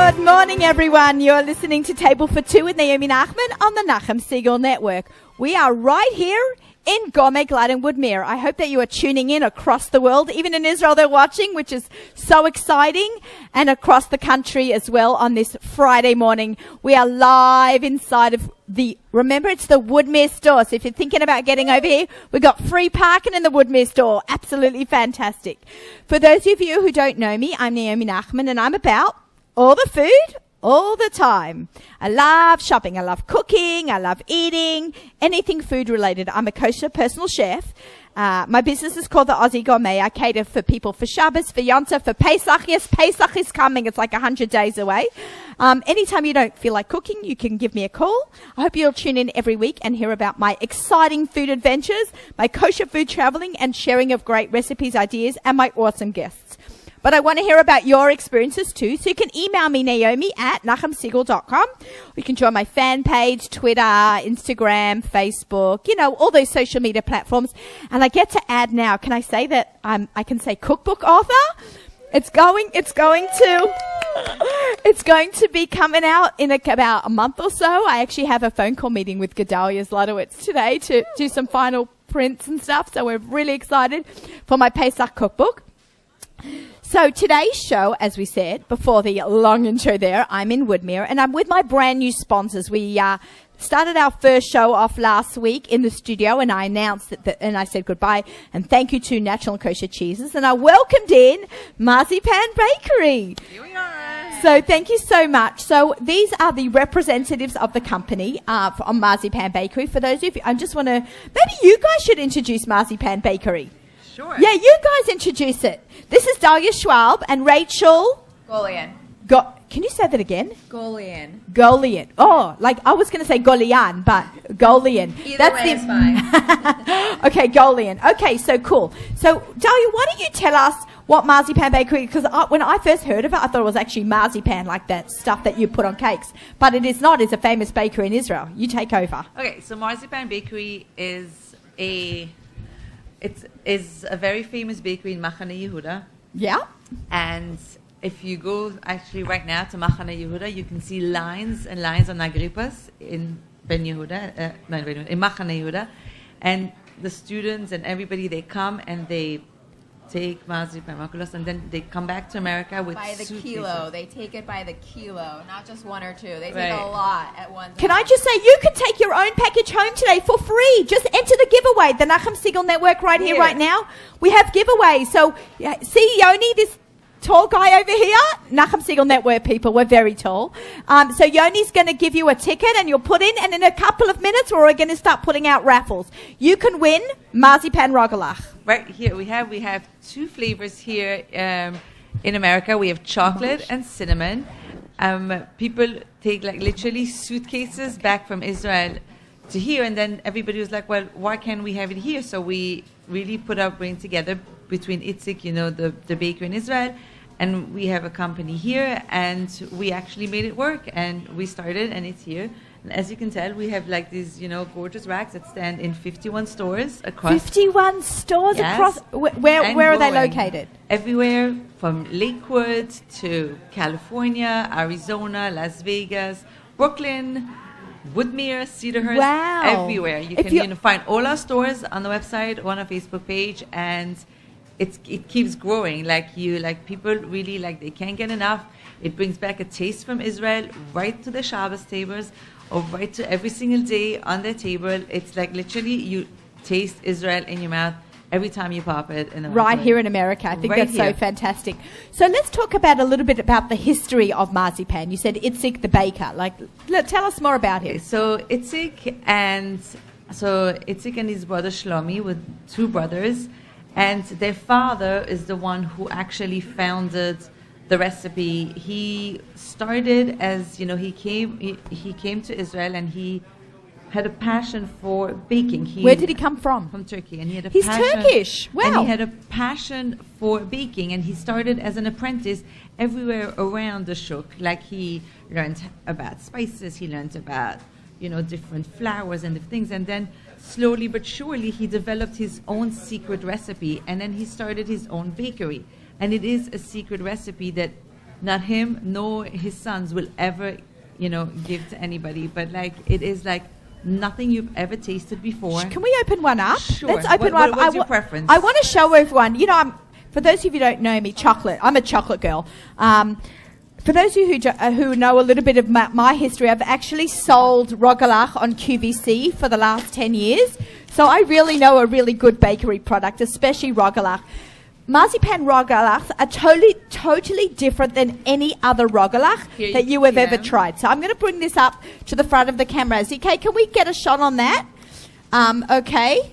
Good morning, everyone. You're listening to Table for Two with Naomi Nachman on the Nachum Segal Network. We are right here in Gourmet Glatt in Woodmere. I hope that you are tuning in across the world. Even in Israel, they're watching, which is so exciting, and across the country as well on this Friday morning. We are live inside of remember, it's the Woodmere store. So if you're thinking about getting over here, we've got free parking in the Woodmere store. Absolutely fantastic. For those of you who don't know me, I'm Naomi Nachman, and I'm about all the food, all the time. I love shopping. I love cooking. I love eating. Anything food related. I'm a kosher personal chef. My business is called the Aussie Gourmet. I cater for people for Shabbos, for Yom Tov, for Pesach. Yes, Pesach is coming. It's like 100 days away. Anytime you don't feel like cooking, you can give me a call. I hope you'll tune in every week and hear about my exciting food adventures, my kosher food traveling and sharing of great recipes, ideas, and my awesome guests. But I want to hear about your experiences too. So you can email me, naomi@nachumsegal.com. You can join my fan page, Twitter, Instagram, Facebook, all those social media platforms. And I get to add now, can I say that I can say cookbook author? It's going to be coming out in about a month or so. I actually have a phone call meeting with Gedalia Zlotowitz today to do some final prints and stuff. So we're really excited for my Pesach cookbook. So today's show, as we said before the long intro there, I'm in Woodmere and I'm with my brand new sponsors. We started our first show off last week in the studio and I announced and I said goodbye and thank you to Natural and Kosher Cheeses, and I welcomed in Marzipan Bakery. Here we are. So thank you so much. So these are the representatives of the company on Marzipan Bakery. For those of you, I just want to, maybe you guys should introduce Marzipan Bakery. Sure. Yeah, you guys introduce it. This is Dahlia Schwab and Rachel Golian. Can you say that again? Golian. Oh, like I was going to say Golian, but Golian. Either way is fine. Okay, Golian. Okay, so cool. So, Dahlia, why don't you tell us what Marzipan Bakery, because when I first heard of it, I thought it was actually marzipan, like that stuff that you put on cakes. But it is not. It's a famous bakery in Israel. You take over. Okay, so Marzipan Bakery is a very famous bakery in Machane Yehuda. Yeah. And if you go actually right now to Machane Yehuda, you can see lines and lines of Nagripas in in Machane Yehuda. And the students and everybody, they come and they take marzipan makulas and then they come back to America with by the suitcases. kilo. They take it by the kilo, not just one or two. They take a lot at one time. Can I just say, you can take your own package home today for free. Just enter the giveaway, the Nachum Segal Network right here, right now. We have giveaways. So, see Yoni, this tall guy over here? Nachum Segal Network people, we're very tall. So Yoni's going to give you a ticket and you'll put in, and in a couple of minutes we're going to start putting out raffles. You can win Marzipan Rogalach. Right here, we have two flavors here in America. We have chocolate and cinnamon. People take like literally suitcases back from Israel to here, and then everybody was like, well, why can't we have it here? So we really put our brain together between Itzik, the bakery in Israel, and we have a company here, and we actually made it work, and we started, and it's here. And as you can tell, we have like these, gorgeous racks that stand in 51 stores across. 51 stores across. Where are they located? Everywhere from Lakewood to California, Arizona, Las Vegas, Brooklyn, Woodmere, Cedarhurst. Wow. Everywhere. You can find all our stores on the website or on our Facebook page, and it keeps growing. People really they can't get enough. It brings back a taste from Israel right to the Shabbos tables, or right to every single day on their table. It's like literally you taste Israel in your mouth every time you pop it. Right here in America. I think that's so fantastic. So let's talk about a little bit about the history of marzipan. You said Itzik the baker. Tell us more about him. So Itzik and his brother Shlomi with two brothers, and their father is the one who actually founded the recipe. He started as, he came to Israel and he had a passion for baking. Where did he come from? From Turkey. And he had He's Turkish. Wow. And he had a passion for baking, and he started as an apprentice everywhere around the shuk. He learned about spices, he learned about, different flours and things, and then slowly but surely he developed his own secret recipe, and then he started his own bakery. And it is a secret recipe that not him nor his sons will ever, give to anybody. But like, it is like nothing you've ever tasted before. Can we open one up? Sure. Let's open one up. What's your preference? I want to show everyone. For those of you who don't know me, chocolate. I'm a chocolate girl. For those of you who know a little bit of my history, I've actually sold Rogalach on QVC for the last 10 years. So I really know a really good bakery product, especially Rogalach. Marzipan Rogalachs are totally different than any other Rogalach that you have ever tried. So I'm going to bring this up to the front of the camera. ZK, can we get a shot on that? Okay.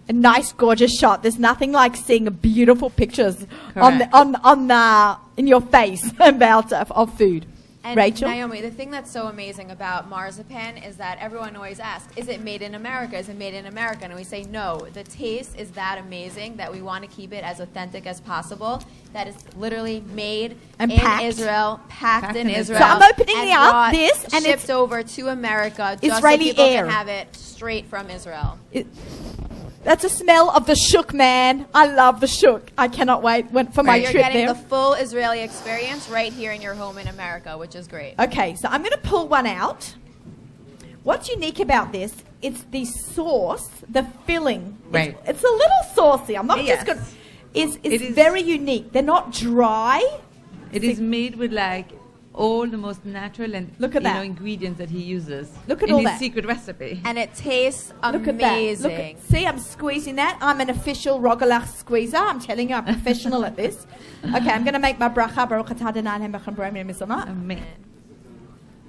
A nice, gorgeous shot. There's nothing like seeing beautiful pictures in your face about of food. And Rachel? Naomi, the thing that's so amazing about marzipan is that everyone always asks, is it made in America? Is it made in America? And we say no. The taste is that amazing that we want to keep it as authentic as possible. That is literally made in Israel, packed in Israel. So I'm opening up this and shipped over to America just Israeli so people air. can have it straight from Israel. That's a smell of the shuk, man. I love the shuk. I cannot wait for my trip there. You're getting the full Israeli experience right here in your home in America, which is great. Okay, so I'm going to pull one out. What's unique about this? It's the sauce, the filling. Right. It's a little saucy. I'm not just going to... It's very unique. They're not dry. It is made with like all the most natural and look at that. Ingredients that he uses. Look at in all his that. secret recipe. And it tastes amazing. amazing. Look see, I'm squeezing that. I'm an official Rogalach squeezer. I'm telling you, I'm professional at this. Okay, I'm going to make my bracha. Amen.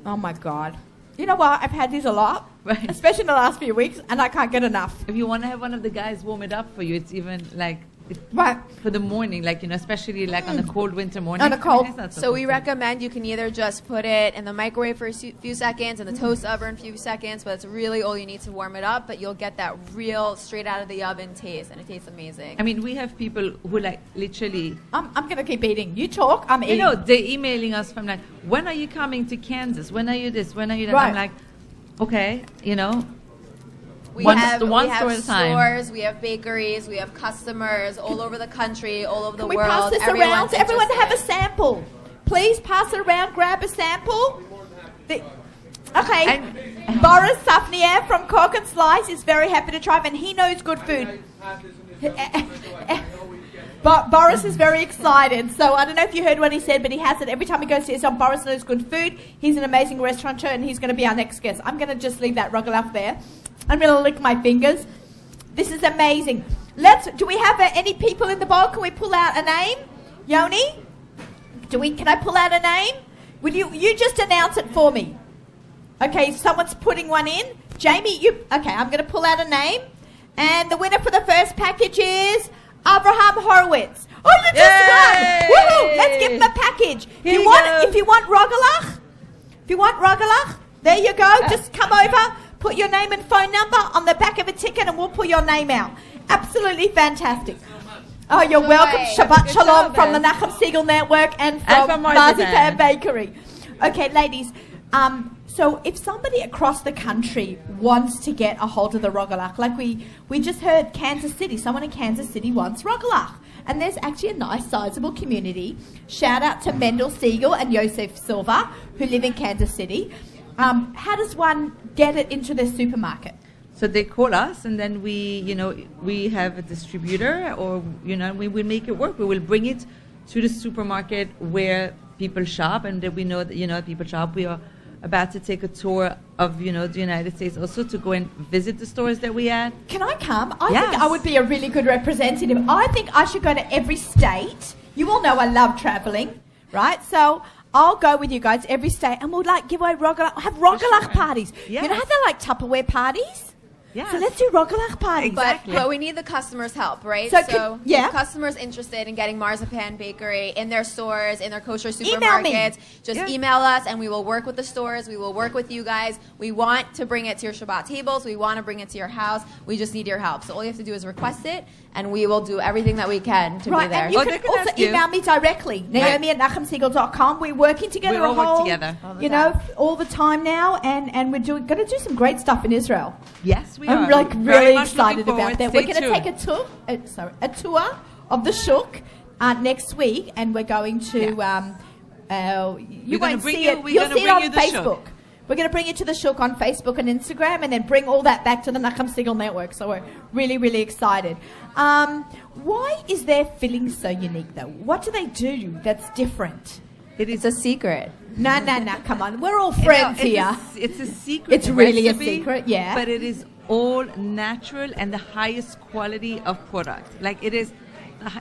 Oh my God. You know what? I've had these a lot, right. Especially in the last few weeks, and I can't get enough. If you want to have one of the guys warm it up for you, it's even like... Right. For the morning, like, especially like on a cold winter morning. On a cold. So we recommend you can either just put it in the microwave for a few seconds, in the toast oven for a few seconds, but it's really all you need to warm it up, but you'll get that real straight out of the oven taste, and it tastes amazing. I mean, we have people who like literally... I'm going to keep eating. You talk, I'm eating. They're emailing us from like, when are you coming to Kansas? When are you this? When are you that? Right. I'm like, okay, We one have store at a time. Stores, we have bakeries, we have customers all over the country, all over the Can world. we pass this around so everyone have a sample? Please pass it around, grab a sample. Boris Safnier from Cork and Slice is very happy to try, and he knows good food. But Boris is very excited, so I don't know if you heard what he said, but he has it every time he goes to Israel. Boris knows good food. He's an amazing restaurateur, and he's going to be our next guest. I'm going to just leave that Rogalach there. I'm going to lick my fingers. This is amazing. Do we have any people in the bowl? Can we pull out a name? Yoni? Can I pull out a name? Will you just announce it for me? Okay, someone's putting one in. Jamie, okay, I'm going to pull out a name. And the winner for the first package is Abraham Horowitz. Oh, you just won! Woohoo! Let's give him a package. If you want Rogalach, there you go. Just come over. Put your name and phone number on the back of a ticket and we'll pull your name out. Absolutely fantastic. Oh, you're welcome. Shabbat Shalom from the Nachum Siegel Network and from Marzipan Bakery. Okay, ladies. So if somebody across the country wants to get a hold of the Rogalach, like we just heard Kansas City, someone in Kansas City wants Rogalach. And there's actually a nice, sizable community. Shout out to Mendel Siegel and Yosef Silva, who live in Kansas City. How does one get it into their supermarket? So they call us, and then we have a distributor, or we will make it work. We will bring it to the supermarket where people shop, and we know that people shop. We are about to take a tour of the United States, also to go and visit the stores that we had. Can I come? I think I would be a really good representative. I think I should go to every state. You all know I love traveling, right? So I'll go with you guys every state, and we'll give away Rogalach. Have Rogalach parties. Yes. You know how they're like Tupperware parties? Yeah. So let's do Rogalach parties. Exactly. But we need the customers' help, right? So if customers interested in getting Marzipan Bakery in their stores, in their kosher supermarkets, just email us and we will work with the stores. We will work with you guys. We want to bring it to your Shabbat tables. We want to bring it to your house. We just need your help. So all you have to do is request it, and we will do everything that we can to be there. And you can also email me directly, Naomi@nachumsiegel.com. We're working together all the time now, and we're going to do some great stuff in Israel. Yes, we are. I'm really excited about that. We're going to take a tour of the shuk next week, and we're going to You won't see it. You'll see it on Facebook. We're going to bring you to the Shuk on Facebook and Instagram and then bring all that back to the Nachum Segal Network. So we're really, really excited. Why is their filling so unique, though? What do they do that's different? It is a secret. No, come on. We're all friends here. It's a secret. It's really recipe, a secret, yeah. But it is all natural and the highest quality of product. Like it is,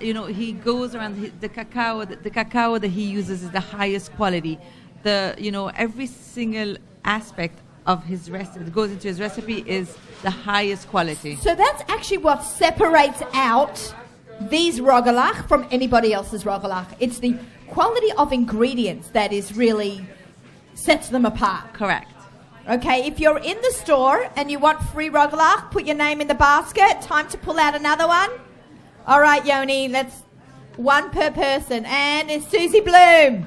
he goes around the cacao. The cacao that he uses is the highest quality. Every single aspect of his recipe that goes into his recipe is the highest quality. So that's actually what separates out these rogalach from anybody else's rogalach. It's the quality of ingredients that is really sets them apart. Correct. Okay, if you're in the store and you want free rogalach, put your name in the basket. Time to pull out another one. All right, Yoni, let's one per person. And it's Susie Bloom.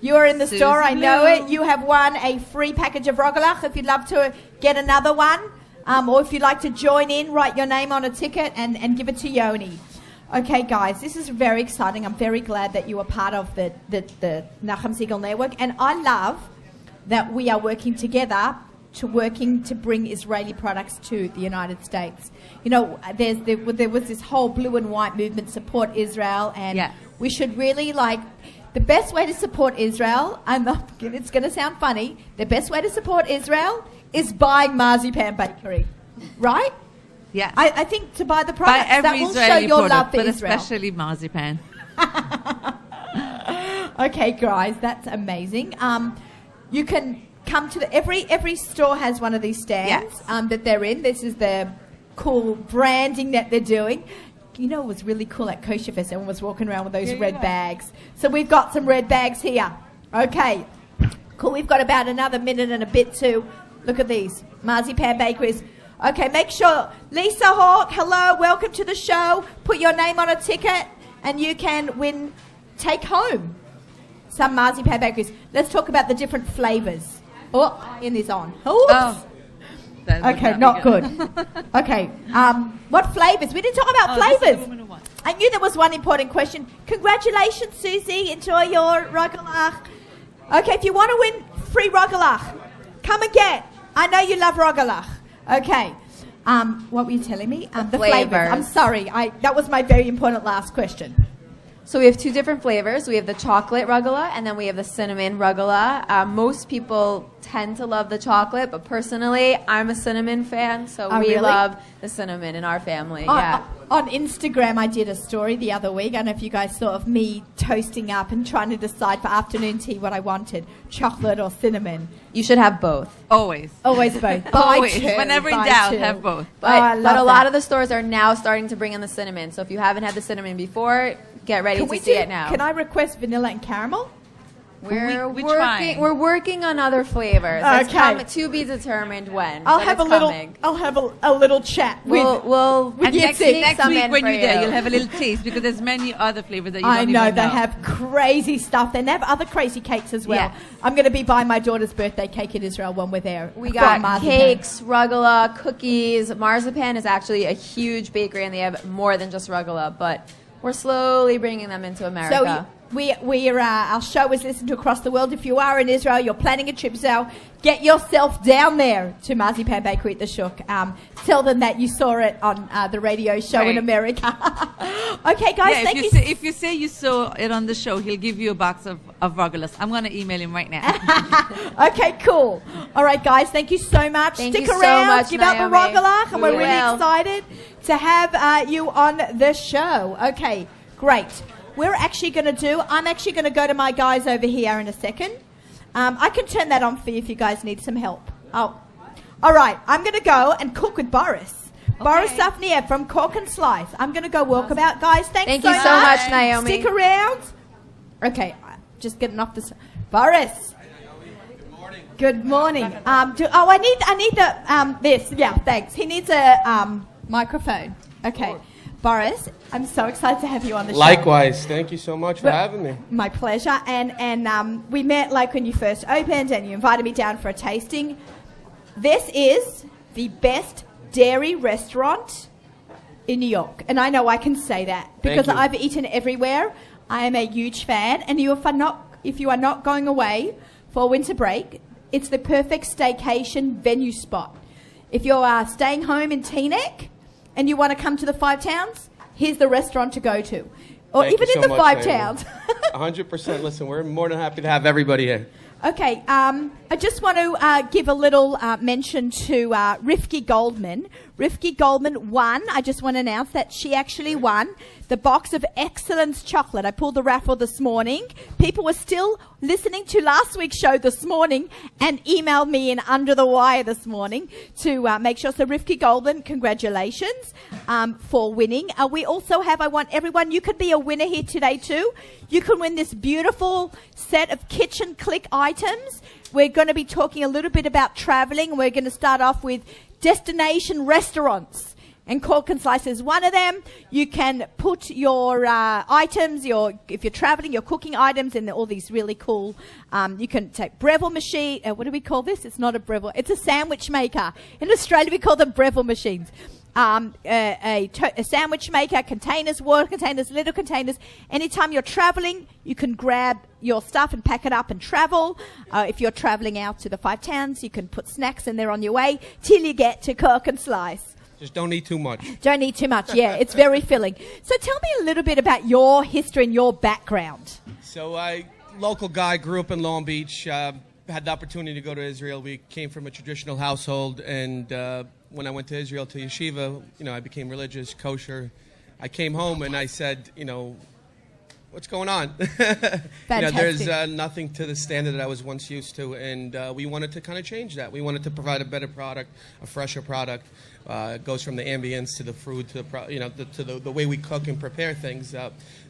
You're in the store, I know it. You have won a free package of rogalach. If you'd love to get another one, or if you'd like to join in, write your name on a ticket and give it to Yoni. Okay, guys, this is very exciting. I'm very glad that you are part of the Nachum Segal Network. And I love that we are working together to bring Israeli products to the United States. There was this whole blue and white movement, support Israel, and we should really the best way to support Israel, it's going to sound funny, the best way to support Israel is buying Marzipan Bakery, right? Yeah. I think to buy the products, buy every that will Israeli show your product, love for but Israel. especially Marzipan. Okay, guys, that's amazing. You can come to every store has one of these stands that they're in. This is the cool branding that they're doing. It was really cool at Kosher Fest. Everyone was walking around with those red bags. So we've got some red bags here. Okay, cool. We've got about another minute and a bit to look at these Marzipan Bakeries. Okay, make sure. Lisa Hawk, hello, welcome to the show. Put your name on a ticket and you can take home some Marzipan Bakeries. Let's talk about the different flavors. Oh, in is on. Oops. Oh. Okay, not good. Okay, what flavors? We didn't talk about flavors. I knew there was one important question. Congratulations, Susie. Enjoy your rogalach. Okay, if you want to win free rogalach, come and get. I know you love rogalach. Okay, what were you telling me? The flavors. I'm sorry. That was my very important last question. So we have two different flavors. We have the chocolate rugala and then we have the cinnamon rugala. Most people tend to love the chocolate, but personally, I'm a cinnamon fan, so we love the cinnamon in our family. On Instagram, I did a story the other week. I don't know if you guys saw of me toasting up and trying to decide for afternoon tea what I wanted, chocolate or cinnamon. You should have both. Always. Always both. Always. Whenever in doubt, have both. But a lot of the stores are now starting to bring in the cinnamon. So if you haven't had the cinnamon before, get ready to see it now. Can I request vanilla and caramel? We're working on other flavors. Okay. It's to be determined when. I'll have a little chat with next week when you're there, you'll have a little taste because there's many other flavors that you don't even know. I know they have crazy stuff. They have other crazy cakes as well. Yeah. I'm going to be buying my daughter's birthday cake in Israel when we're there. We got cakes, rugala, cookies. Marzipan is actually a huge bakery, and they have more than just rugala, but we're slowly bringing them into America. So our show is listened to across the world. If you are in Israel, you're planning a trip, so get yourself down there to Marzipan Bakery at the Shuk. Tell them that you saw it on the radio show in America. Okay, guys, thank you. If you say you saw it on the show, he'll give you a box of rugalas. I'm going to email him right now. Okay, cool. All right, guys, thank you so much. Stick around, so much, give Naomi. out the rogalach, and we're really excited to have you on the show. Okay, great. I'm actually going to go to my guys over here in a second. I can turn that on for you if you guys need some help. Oh, all right. I'm going to go and cook with Boris. Okay. Boris Safniev from Cork and Slice. I'm going to go walk about, guys. Thank you so much, Naomi. Stick around. Okay, just getting off this. Boris. Good morning. Good morning. I need the this. Yeah, thanks. He needs a microphone. Okay. Boris, I'm so excited to have you on the show. Likewise. Thank you so much for having me. My pleasure. And we met when you first opened and you invited me down for a tasting. This is the best dairy restaurant in New York. And I know I can say that because I've eaten everywhere. I am a huge fan. And you are if you are not going away for winter break, it's the perfect staycation venue spot. If you are staying home in Teaneck and you want to come to the Five Towns, here's the restaurant to go to. Or Thank even you in so the much, Five Naomi. Towns. 100%. Listen, we're more than happy to have everybody here. Okay, I just want to give a little mention to Rifki Goldman. Rifki Goldman won. I just want to announce that she actually won the box of Excellence chocolate. I pulled the raffle this morning. People were still listening to last week's show this morning and emailed me in under the wire this morning to make sure. So Rifki Goldman, congratulations for winning. We also have, I want everyone, you could be a winner here today too. You can win this beautiful set of kitchen click items. We're going to be talking a little bit about traveling. We're going to start off with destination restaurants. And Cork and Slice is one of them. You can put your items, if you're traveling, your cooking items in all these really cool, you can take Breville machine. What do we call this? It's not a Breville. It's a sandwich maker. In Australia, we call them Breville machines. A sandwich maker, containers, water containers, little containers. Anytime you're traveling, you can grab your stuff and pack it up and travel. If you're traveling out to the Five Towns, you can put snacks in there on your way till you get to Cork and Slice. Just don't eat too much. Don't eat too much, yeah. It's very filling. So tell me a little bit about your history and your background. So local guy, grew up in Long Beach, had the opportunity to go to Israel. We came from a traditional household, and when I went to Israel to yeshiva, I became religious, kosher. I came home and I said, what's going on? There's nothing to the standard that I was once used to, and we wanted to kind of change that. We wanted to provide a better product, a fresher product. It goes from the ambience to the food to the way we cook and prepare things.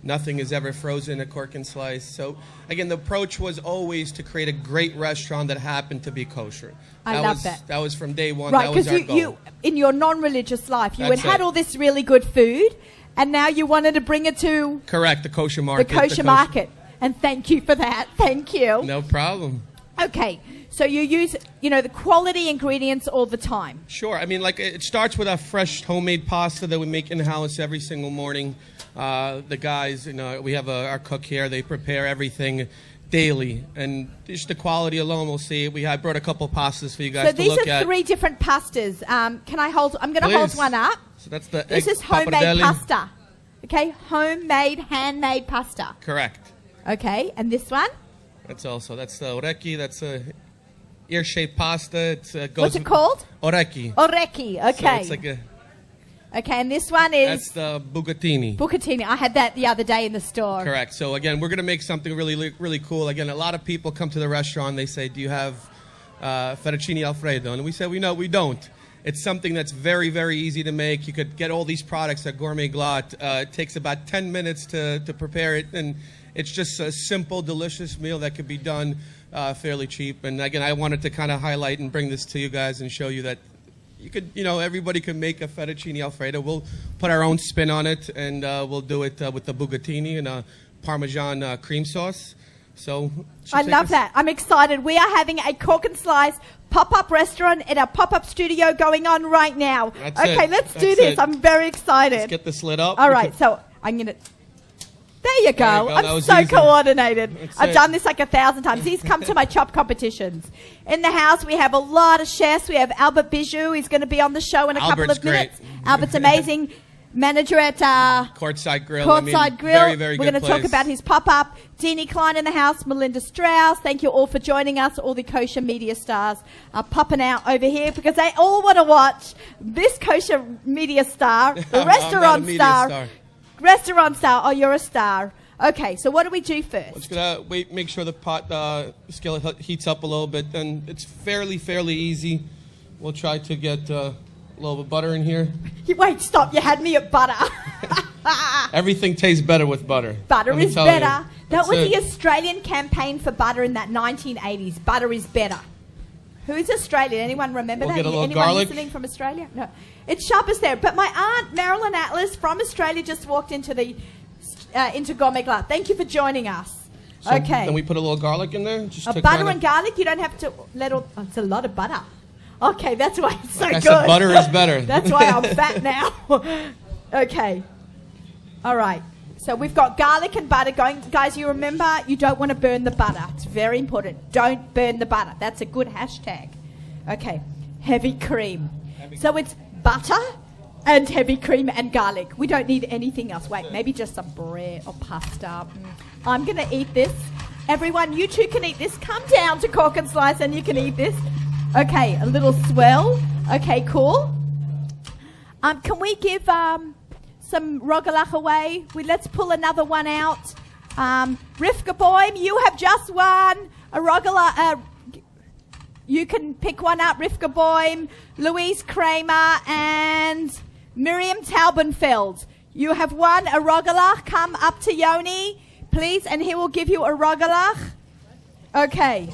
Nothing is ever frozen at Cork and Slice. So again, the approach was always to create a great restaurant that happened to be kosher. I love that. That was from day one. Right, that was our because goal. you, in your non-religious life, you That's had it. all this really good food, and now you wanted to bring it to Correct, the kosher market. the kosher market. And thank you for that. Thank you. No problem. Okay, so you use, the quality ingredients all the time. Sure. I mean, it starts with our fresh homemade pasta that we make in-house every single morning. The guys, we have our cook here. They prepare everything daily. And just the quality alone, we'll see. I brought a couple pastas for you guys So to these look are at. 3 different pastas. Can I hold? I'm going to hold Please. one up. So that's the This egg is homemade pappardelle. pasta. Okay, homemade, handmade pasta. Correct. Okay, and this one? That's the orecchi. That's a ear-shaped pasta. What's it called? Orecchi. Orecchi, okay. So it's Okay, and this one is that's the bucatini. bucatini. I had that the other day in the store. Correct. So again, we're going to make something really, really cool. Again, a lot of people come to the restaurant. They say, "Do you have fettuccine alfredo?" And we say, "No, we don't." It's something that's very, very easy to make. You could get all these products at Gourmet Glatt. It takes about 10 minutes to prepare it, and it's just a simple, delicious meal that could be done fairly cheap. And again, I wanted to kind of highlight and bring this to you guys and show you that you could, everybody can make a fettuccine alfredo. We'll put our own spin on it, and we'll do it with the bucatini and a Parmesan cream sauce. So I love that. I'm excited. We are having a Cork and Slice pop-up restaurant at our pop-up studio going on right now. That's okay, it. let's do That's this. it. I'm very excited. Let's get this lit up. All right, so I'm going to... There you go. There you go. That I'm was so easy. coordinated. That's I've it. done this like 1,000 times. He's come to my chop competitions. In the house, we have a lot of chefs. We have Albert Bijou. He's going to be on the show in a couple Albert's of minutes. great. Albert's amazing. Manager at Courtside Grill. Courtside Grill. Very, very We're good going to talk place. about his pop-up. Deanie Klein in the house. Melinda Strauss. Thank you all for joining us. All the kosher media stars are popping out over here because they all want to watch this kosher media star, the I'm restaurant not a media star. Restaurant star. Oh, you're a star. Okay, so what do we do first? Just gonna make sure the pot skillet heats up a little bit, and it's fairly easy. We'll try to get a little bit of butter in here. Wait, stop. You had me at butter. Everything tastes better with butter. Butter Let me is tell you. better. That That's was it. the Australian campaign for butter in that 1980s. Butter is better. Who is Australian? Anyone remember We'll that? get a little Anyone garlic. listening from Australia? No. It's sharpest there. But my aunt, Marilyn Atlas from Australia, just walked into Gourmet Glatt. Thank you for joining us. So okay. Then we put a little garlic in there. Just to Butter kinda, and garlic, you don't have to let all... Oh, it's a lot of butter. Okay, that's why it's so like I good. said, butter is better. That's why I'm fat now. Okay. All right. So we've got garlic and butter going. Guys, you remember, you don't want to burn the butter. It's very important. Don't burn the butter. That's a good hashtag. Okay, heavy cream. So it's butter and heavy cream and garlic. We don't need anything else. Wait, maybe just some bread or pasta. I'm going to eat this. Everyone, you too can eat this. Come down to Cork and Slice and you can eat this. Okay, a little swell. Okay, cool. Can we give some rogalach away? Let's pull another one out. Rivka Boym, you have just won a rogalach. You can pick one up. Rivka Boym, Louise Kramer, and Miriam Taubenfeld. You have won a rogalach. Come up to Yoni, please, and he will give you a rogalach. Okay.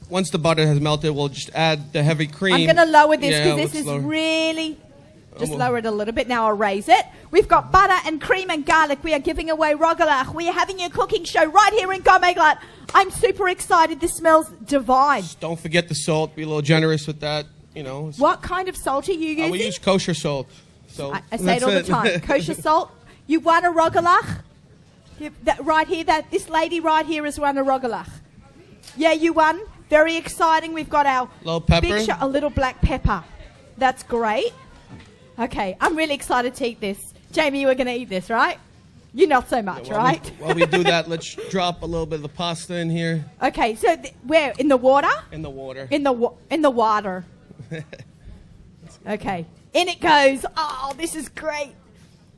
Once the butter has melted, we'll just add the heavy cream. I'm going to lower this because this is really... Just lower it a little bit. Now I'll raise it. We've got butter and cream and garlic. We are giving away rogalach. We are having a cooking show right here in Gourmet Glatt. I'm super excited. This smells divine. Just don't forget the salt. Be a little generous with that. You know. What kind of salt are you using? We use kosher salt. So I say it all the time. Kosher salt. You won a rogalach. Right here. This lady right here has won a rogalach. Yeah, you won. Very exciting. We've got our little pepper. Big shot, a little black pepper. That's great. Okay, I'm really excited to eat this. Jamie, you were going to eat this, right? You not so much, right? While we do that, let's drop a little bit of the pasta in here. Okay, so where? In the water? In the water. In the water. Okay, in it goes. Oh, this is great.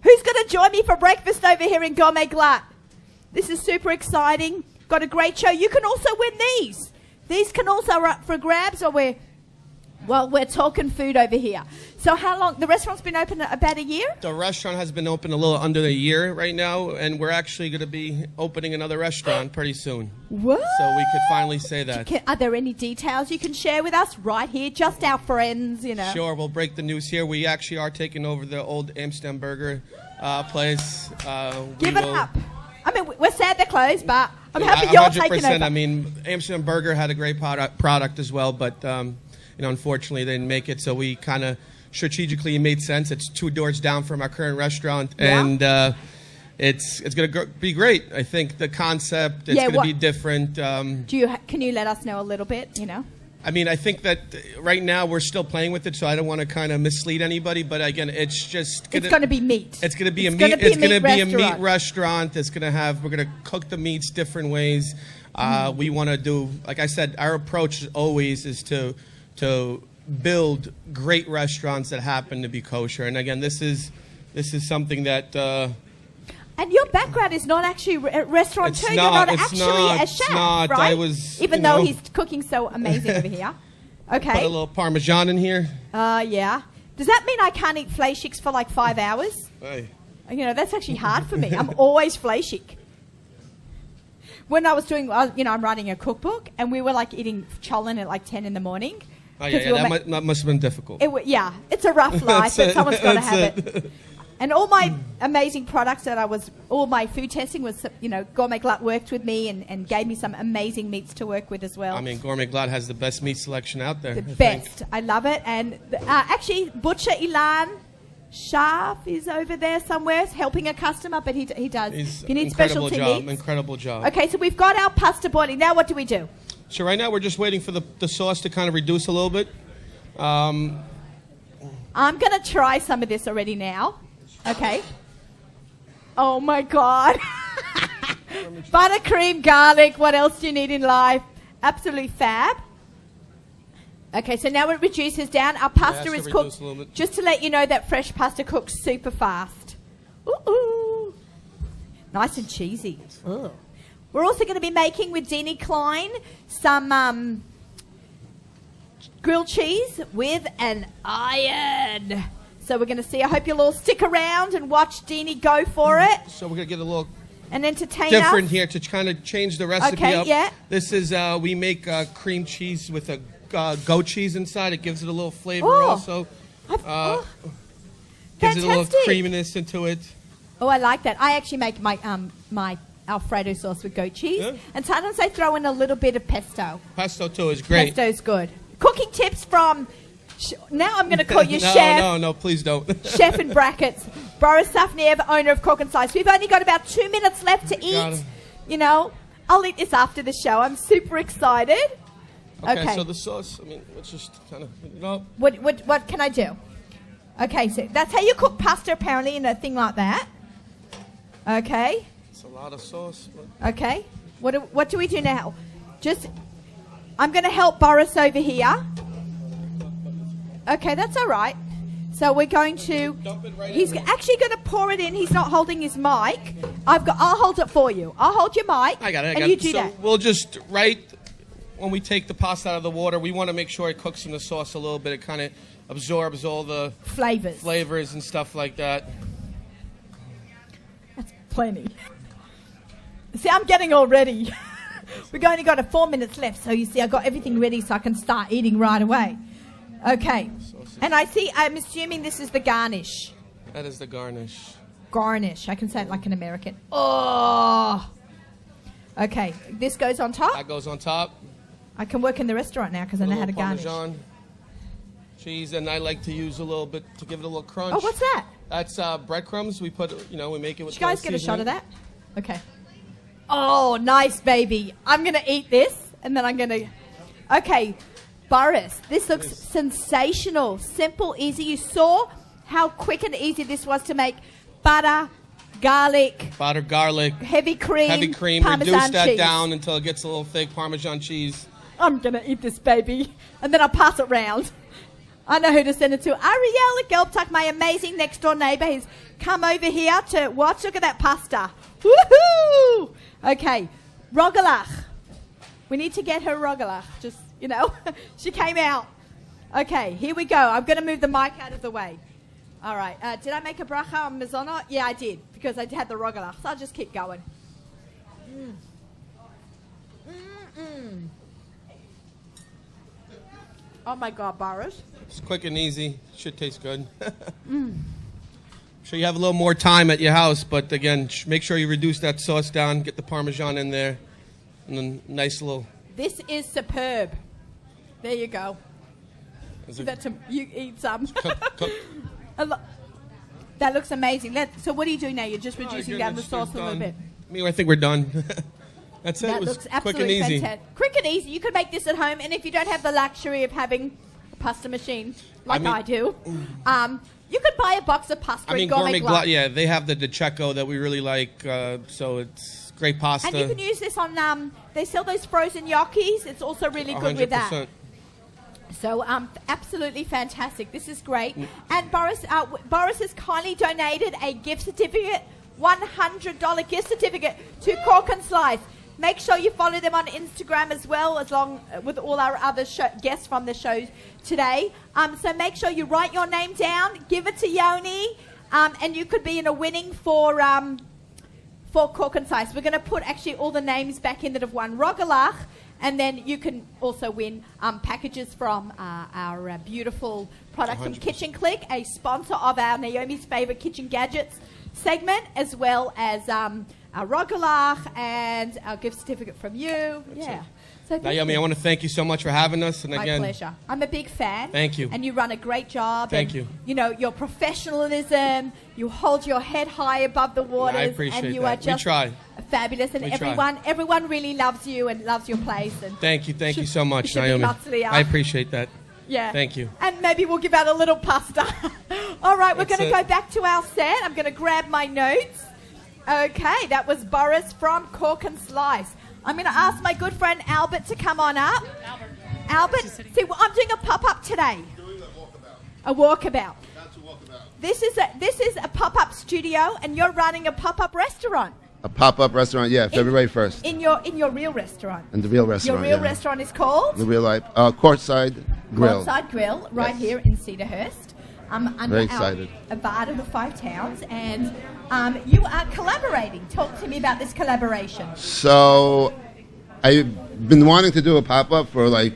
Who's going to join me for breakfast over here in Gourmet Glatt? This is super exciting. Got a great show. You can also win these. These can also are up for grabs, or we're talking food over here. So how long? The restaurant's been open about a year? The restaurant has been open a little under a year right now, and we're actually going to be opening another restaurant pretty soon. What? So we could finally say that. Are there any details you can share with us right here? Just our friends, you know. Sure, we'll break the news here. We actually are taking over the old Amsterdam Burger place. Give it up. I mean, we're sad they're closed, but I'm happy you're taking over. I mean, Amsterdam Burger had a great product as well, but unfortunately they didn't make it. So we kind of strategically made sense. It's 2 doors down from our current restaurant, and it's going to be great. I think the concept is going to be different. Can you let us know a little bit? You know. I mean, I think that right now we're still playing with it, so I don't want to kind of mislead anybody. But again, it's just it's going to be meat. It's going to be a meat. It's going to be a meat restaurant. It's going to have. We're going to cook the meats different ways. We want to do, like I said, our approach always is to build great restaurants that happen to be kosher. And again, this is something that. And your background is not actually a restaurateur. You're not actually a chef, right? Even though he's cooking so amazing over here. Okay. Put a little Parmesan in here. Yeah. Does that mean I can't eat fleischiks for like 5 hours? Hey. You know, that's actually hard for me. I'm always fleischik. When I was doing, I'm writing a cookbook, and we were like eating cholent at like 10 in the morning. Oh, yeah, that must have been difficult. It's a rough life, but someone's got to have it. And all my amazing products all my food testing was, Gourmet Glatt worked with me and gave me some amazing meats to work with as well. I mean, Gourmet Glatt has the best meat selection out there. The best. I love it. And actually, Butcher Ilan Sharf is over there somewhere helping a customer, but he does. He's you need specialty meats. Incredible job. Okay, so we've got our pasta boiling. Now what do we do? So right now we're just waiting for the sauce to kind of reduce a little bit. I'm going to try some of this already now. Okay. Oh, my God. Buttercream, garlic. What else do you need in life? Absolutely fab. Okay, so now it reduces down. Our pasta is cooked. Just to let you know that fresh pasta cooks super fast. Ooh. Nice and cheesy. Ugh. We're also going to be making with Deanie Klein some grilled cheese with an iron. So we're going to see. I hope you'll all stick around and watch Deanie go for it. So we're going to get a little different here to kind of change the recipe up. Yeah. This is, we make cream cheese with a goat cheese inside. It gives it a little flavor also. Gives it a little creaminess into it. Oh, I like that. I actually make my Alfredo sauce with goat cheese. Yeah. And sometimes I throw in a little bit of pesto. Pesto too is great. Pesto's good. Cooking tips from... Now I'm going to call you chef. No, please don't. Chef in brackets. Boris Safniev, owner of Cork and Slice. We've only got about 2 minutes left to eat. You know, I'll eat this after the show. I'm super excited. Okay, so the sauce, I mean, let's just kind of heat it up. What can I do? Okay, so that's how you cook pasta, apparently, in a thing like that. Okay. It's a lot of sauce. Okay. What do we do now? I'm going to help Boris over here. Okay, that's all right. So we're going to... He's actually going to pour it in. He's not holding his mic. I'll hold it for you. I'll hold your mic. I got it. And you do that. We'll just, when we take the pasta out of the water, we want to make sure it cooks in the sauce a little bit. It kind of absorbs all the flavors and stuff like that. That's plenty. See, I'm getting all ready. We've only got 4 minutes left, so you see, I got everything ready so I can start eating right away. Okay. And I'm assuming this is the garnish. That is the garnish. Garnish. I can say it like an American. Oh. Okay. This goes on top? That goes on top. I can work in the restaurant now because I know how to garnish. Parmesan cheese, and I like to use a little bit to give it a little crunch. Oh, what's that? That's breadcrumbs. We put, we make it with. Did you guys get a shot of that? Okay. Oh, nice, baby. I'm going to eat this, and then I'm going to... Okay, Boris, this looks sensational. Simple, easy. You saw how quick and easy this was to make. Butter, garlic. Heavy cream. Parmesan Reduce that cheese. down until it gets a little thick. Parmesan cheese. I'm going to eat this, baby. And then I'll pass it round. I know who to send it to. Ariella Gelbtuck, my amazing next-door neighbour, has come over here to watch. Look at that pasta. Woohoo! Okay, rogalach. We need to get her rogalach. Just, she came out. Okay, here we go. I'm going to move the mic out of the way. All right. Did I make a bracha on mezonot? Yeah, I did, because I had the rogalach. So I'll just keep going. Oh, my God, Boris. It's quick and easy. Should taste good. Sure you have a little more time at your house, but again, make sure you reduce that sauce down, get the Parmesan in there, and then nice little... This is superb. There you go. You eat some. That looks amazing. So what are you doing now? You're just reducing down the sauce a little bit. I think we're done. That's it. That looks absolutely fantastic. Quick and easy. You could make this at home, and if you don't have the luxury of having a pasta machine like I do, you could buy a box of pasta at Gourmet Glatt. Yeah, they have the DiCecco that we really like, so it's great pasta. And you can use this on, they sell those frozen gnocchis. It's also really good 100%. with that. So, absolutely fantastic. This is great. And Boris has kindly donated a gift certificate, $100 gift certificate to Cork and Slice. Make sure you follow them on Instagram as well, with all our other guests from the show today. So make sure you write your name down, give it to Yoni, and you could be in a winning for Cork and Slice. We're going to put actually all the names back in that have won rogalach, and then you can also win packages from our beautiful product 100%. From Kitchen Click, a sponsor of our Naomi's Favorite Kitchen Gadgets segment, as well as our rogalach and our gift certificate from you. Yeah. So Naomi, I want to thank you so much for having us. And again, my pleasure. I'm a big fan. Thank you. And you run a great job. Thank you. Your professionalism, you hold your head high above the waters. I appreciate and you that. Are just we try. Fabulous. And everyone really loves you and loves your place. And thank you so much, Naomi. I appreciate that. Yeah. Thank you. And maybe we'll give out a little pasta. All right, we're going to go back to our set. I'm going to grab my notes. Okay, that was Boris from Cork and Slice. I'm going to ask my good friend Albert to come on up. Albert, see, I'm doing a pop-up today. A walkabout. That's a walkabout. This is a pop-up studio, and you're running a pop-up restaurant. A pop-up restaurant, yeah, February 1st. In your real restaurant. In the real restaurant, Your real restaurant is called? The Real Life, Courtside Grill. Courtside Grill, right here in Cedarhurst. Under Very excited. Avad of the Five Towns, and you are collaborating. Talk to me about this collaboration. So, I've been wanting to do a pop-up for like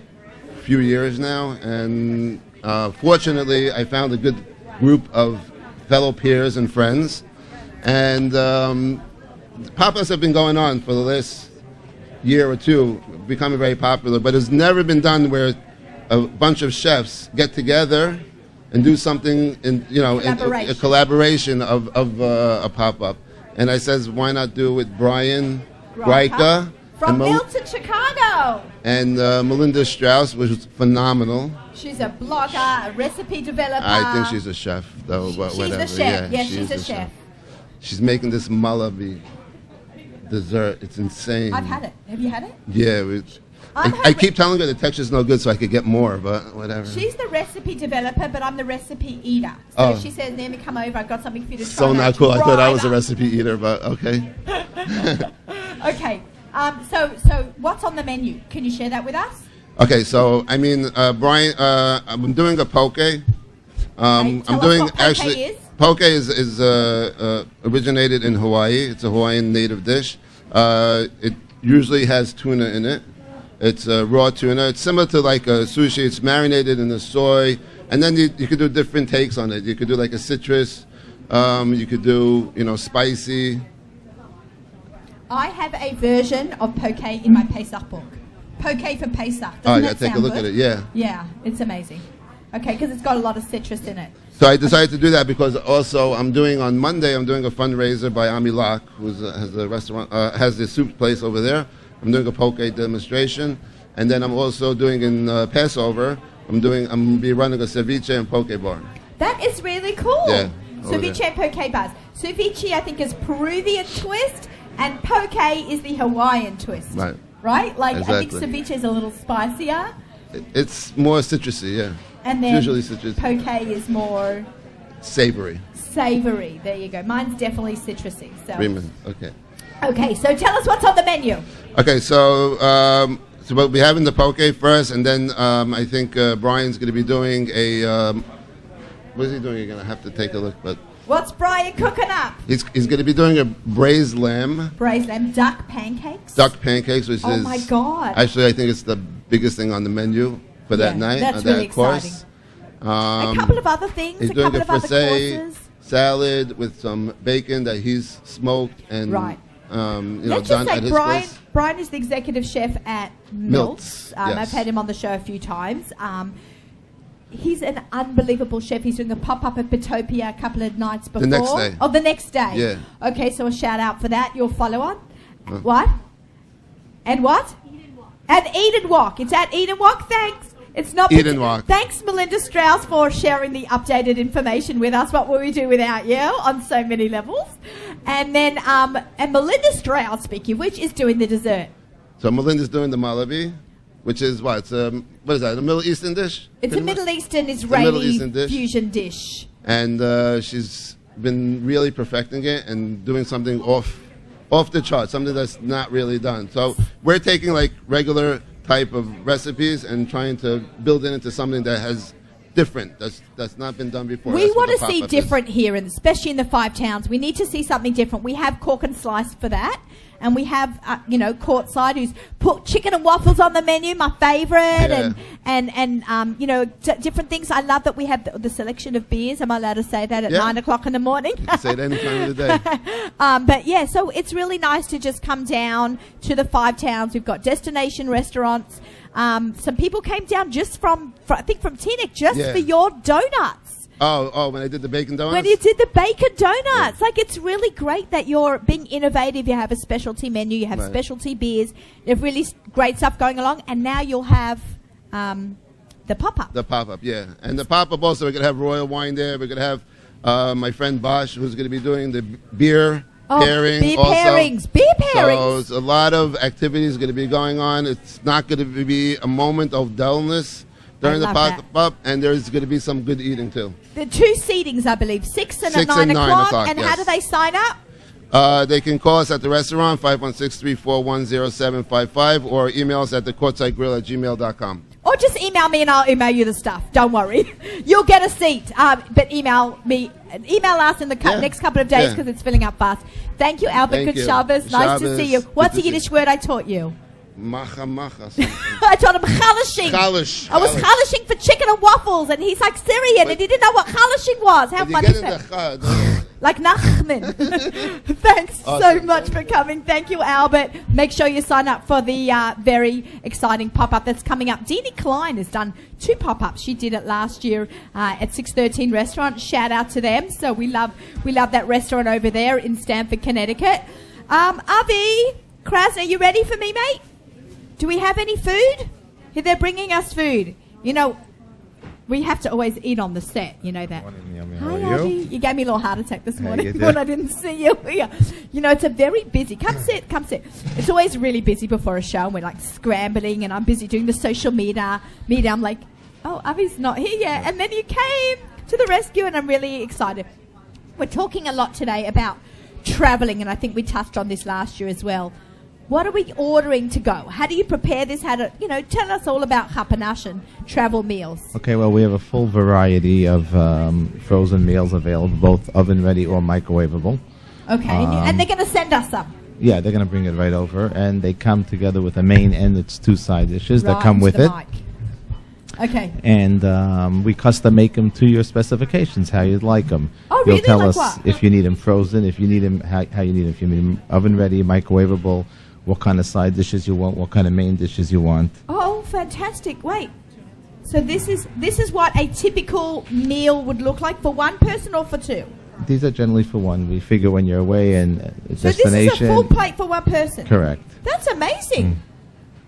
a few years now, and fortunately, I found a good group of fellow peers and friends, and pop-ups have been going on for the last year or two, becoming very popular, but it's never been done where a bunch of chefs get together and do something in Collaboration. a collaboration of a pop-up. And I says, why not do it with Brian Greika from Milton, Chicago, and Melinda Strauss, which was phenomenal. She's a blogger, a recipe developer. I think she's a chef, though. But she's whatever. a chef. Yeah, she's a chef. She's making this malabi dessert. It's insane. I've had it. Have you had it? Yeah. I keep telling her the texture's no good, so I could get more, but whatever. She's the recipe developer, but I'm the recipe eater. So if she says, Naomi, come over, I've got something for you to try. So not cool. I thought I was a recipe eater, but okay. Okay. So what's on the menu? Can you share that with us? Okay, so I mean, Brian, I'm doing a poke. I'm doing what poke actually. is. Poke is originated in Hawaii. It's a Hawaiian native dish. It usually has tuna in it. It's raw tuna. It's similar to like a sushi. It's marinated in the soy, and then you could do different takes on it. You could do like a citrus. You could do spicy. I have a version of poke in my Pesach book. Poke for Pesach. Take a look at it. Yeah. Yeah, it's amazing. Okay, because it's got a lot of citrus in it. So I decided to do that because also on Monday I'm doing a fundraiser by Ami Lak, who has a restaurant, has the soup place over there. I'm doing a poke demonstration, and then I'm also doing in Passover. I'm going to be running a ceviche and poke bar. That is really cool. Yeah. Ceviche and poke bars. Ceviche, I think, is Peruvian twist, and poke is the Hawaiian twist. Right. Right? Like Exactly. I think ceviche is a little spicier. It's more citrusy, yeah. And then usually citrusy. Poke is more Savory. savory. There you go. Mine's definitely citrusy. So. Raymond. Okay. Okay, so tell us what's on the menu. Okay, so we'll be having the poke first, and then I think Brian's going to be doing a. What is he doing again? I have to take a look, but. What's Brian cooking up? He's going to be doing a braised lamb. Braised lamb, duck pancakes. Duck pancakes, which is. Oh my God. Actually, I think it's the biggest thing on the menu for that night. That's that really course. exciting. A couple of other things, He's a doing couple a of other frisee courses. salad with some bacon that he's smoked and Right. done Let's just at say his Brian, place. Brian is the executive chef at Milt's. Yes. I've had him on the show a few times. He's an unbelievable chef. He's doing a pop-up at Petopia a couple of nights before. The next day. Oh, the next day. Yeah. Okay, so a shout out for that. Your follow-on. What? And what? At Eat and Walk. It's at Eat and Walk. Thanks. It's not Eat and Walk. Thanks, Melinda Strauss, for sharing the updated information with us. What would we do without you on so many levels? And then, and Melinda Strauss, speaking of which, is doing the dessert. So Melinda's doing the malabi, which is what? It's what is that? A Middle Eastern dish? It's a Middle Eastern Israeli fusion dish. And she's been really perfecting it and doing something off the chart, something that's not really done. So we're taking like regular type of recipes and trying to build it into something that has different, that's not been done before. We want to see different here, and especially in the 5 towns. We need to see something different. We have Cork and Slice for that. And we have, Courtside, who's put chicken and waffles on the menu, my favourite, and different things. I love that we have the selection of beers. Am I allowed to say that at 9 o'clock in the morning? You can say it any time of the day. But yeah, so it's really nice to just come down to the 5 towns. We've got destination restaurants. Some people came down just from Teaneck just for your donuts. Oh, when I did the bacon donuts? When you did the bacon donuts. Like, it's really great that you're being innovative. You have a specialty menu. You have specialty beers. You have really great stuff going along. And now you'll have the pop-up. The pop-up, yeah. And the pop-up also, we're going to have royal wine there. We're going to have my friend Bosch, who's going to be doing the beer pairing. Beer pairings. Beer pairings. So there's a lot of activities going to be going on. It's not going to be a moment of dullness during the pop-up, and there's going to be some good eating too. The 2 seatings, I believe, 6 and a 9 o'clock. And how do they sign up? They can call us at the restaurant, 516-341-0755, or email us at thecourtsidegrill@gmail.com. Or just email me and I'll email you the stuff. Don't worry. You'll get a seat. But email us in the next couple of days because it's filling up fast. Thank you, Albert. Good Shabbos. Nice to see you. What's the Yiddish word I taught you? Macha. I taught him chalashing. I was chalashing for chicken and waffles, and he's like Syrian, and he didn't know what chalashing was. How funny is that? Like Nachman. Thanks so much for coming. Thank you, Albert. Make sure you sign up for the very exciting pop-up that's coming up. Deanie Klein has done 2 pop-ups. She did it last year at 613 Restaurant. Shout out to them. So we love that restaurant over there in Stamford, Connecticut. Avi Krasner, you ready for me, mate? Do we have any food? They're bringing us food. You know, we have to always eat on the set. You know that. Hi, Avi. You gave me a little heart attack this morning when I didn't see you. You know, it's a very busy. Come sit. It's always really busy before a show, and we're like scrambling, and I'm busy doing the social media. I'm like, oh, Avi's not here yet. And then you came to the rescue, and I'm really excited. We're talking a lot today about traveling, and I think we touched on this last year as well. What are we ordering to go? How do you prepare this? Tell us all about Kapanache and travel meals. Okay, well, we have a full variety of frozen meals available, both oven-ready or microwavable. Okay, and they're going to send us some. Yeah, they're going to bring it right over, and they come together with a main and its 2 side dishes that come with it. Mic. Okay. And we custom make them to your specifications, how you'd like them. Oh, You'll really? tell Like us what? if you need them frozen, if you need them, how you need them. If you need them oven-ready, microwavable, what kind of side dishes you want, what kind of main dishes you want. Oh, fantastic. Wait. So this is what a typical meal would look like for one person or for 2? These are generally for 1. We figure when you're away and So destination. this is a full plate for 1 person? Correct. That's amazing.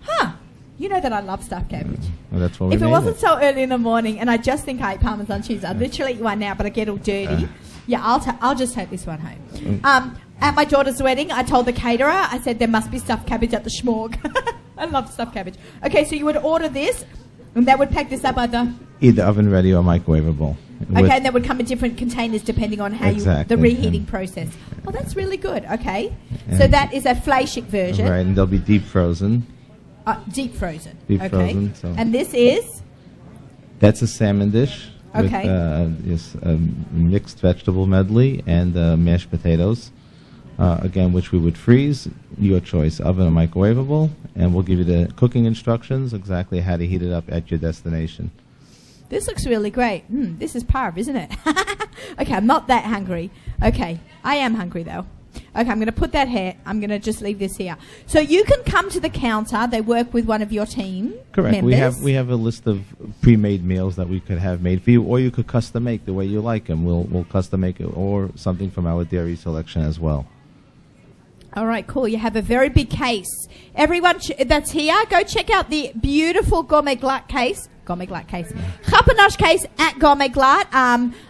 Huh. You know that I love stuffed cabbage. Well, that's what we If it made wasn't so early in the morning and I just think I ate Parmesan cheese, I'd literally eat one now, but I get all dirty. I'll just take this one home. At my daughter's wedding, I told the caterer, I said there must be stuffed cabbage at the schmorg. I love stuffed cabbage. Okay, so you would order this, and that would pack this up either oven ready or microwavable. Okay, and that would come in different containers depending on how Exactly, the reheating process. Oh, that's really good. Okay, so that is a flaishik version. Right, and they'll be deep frozen. Deep frozen. Deep okay. frozen. So And this is? that's a salmon dish. Okay. With a mixed vegetable medley and mashed potatoes. Again, which we would freeze, your choice, oven or microwavable, and we'll give you the cooking instructions, exactly how to heat it up at your destination. This looks really great. This is parv, isn't it? Okay, I'm not that hungry. Okay, I am hungry though. Okay, I'm going to put that here. I'm going to just leave this here. So you can come to the counter. They work with one of your team Correct. members. We have a list of pre-made meals that we could have made for you, or you could custom make the way you like them. We'll custom make it, or something from our dairy selection as well. All right, cool. You have a very big case. Everyone that's here, go check out the beautiful Gourmet Glatt case. Kapanache case at Gourmet Glatt.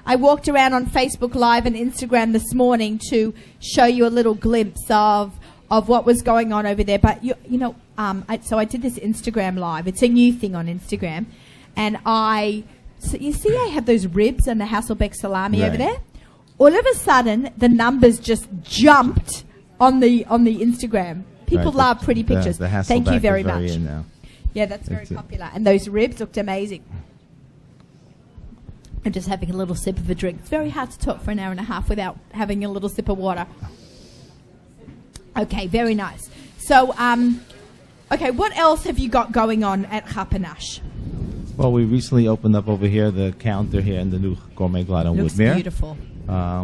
I walked around on Facebook Live and Instagram this morning to show you a little glimpse of what was going on over there. But, so I did this Instagram Live. It's a new thing on Instagram. And so you see I have those ribs and the Hasselbeck salami over there? All of a sudden, the numbers just jumped on the Instagram. People love pretty pictures. The Thank you very very much. in now. Yeah, that's very popular. And those ribs looked amazing. I'm just having a little sip of a drink. It's very hard to talk for an hour and a half without having a little sip of water. Okay, very nice. So, okay, what else have you got going on at Kapanache? Well, we recently opened up over here the counter here in the new Gourmet Glatt on Looks Woodmere. beautiful.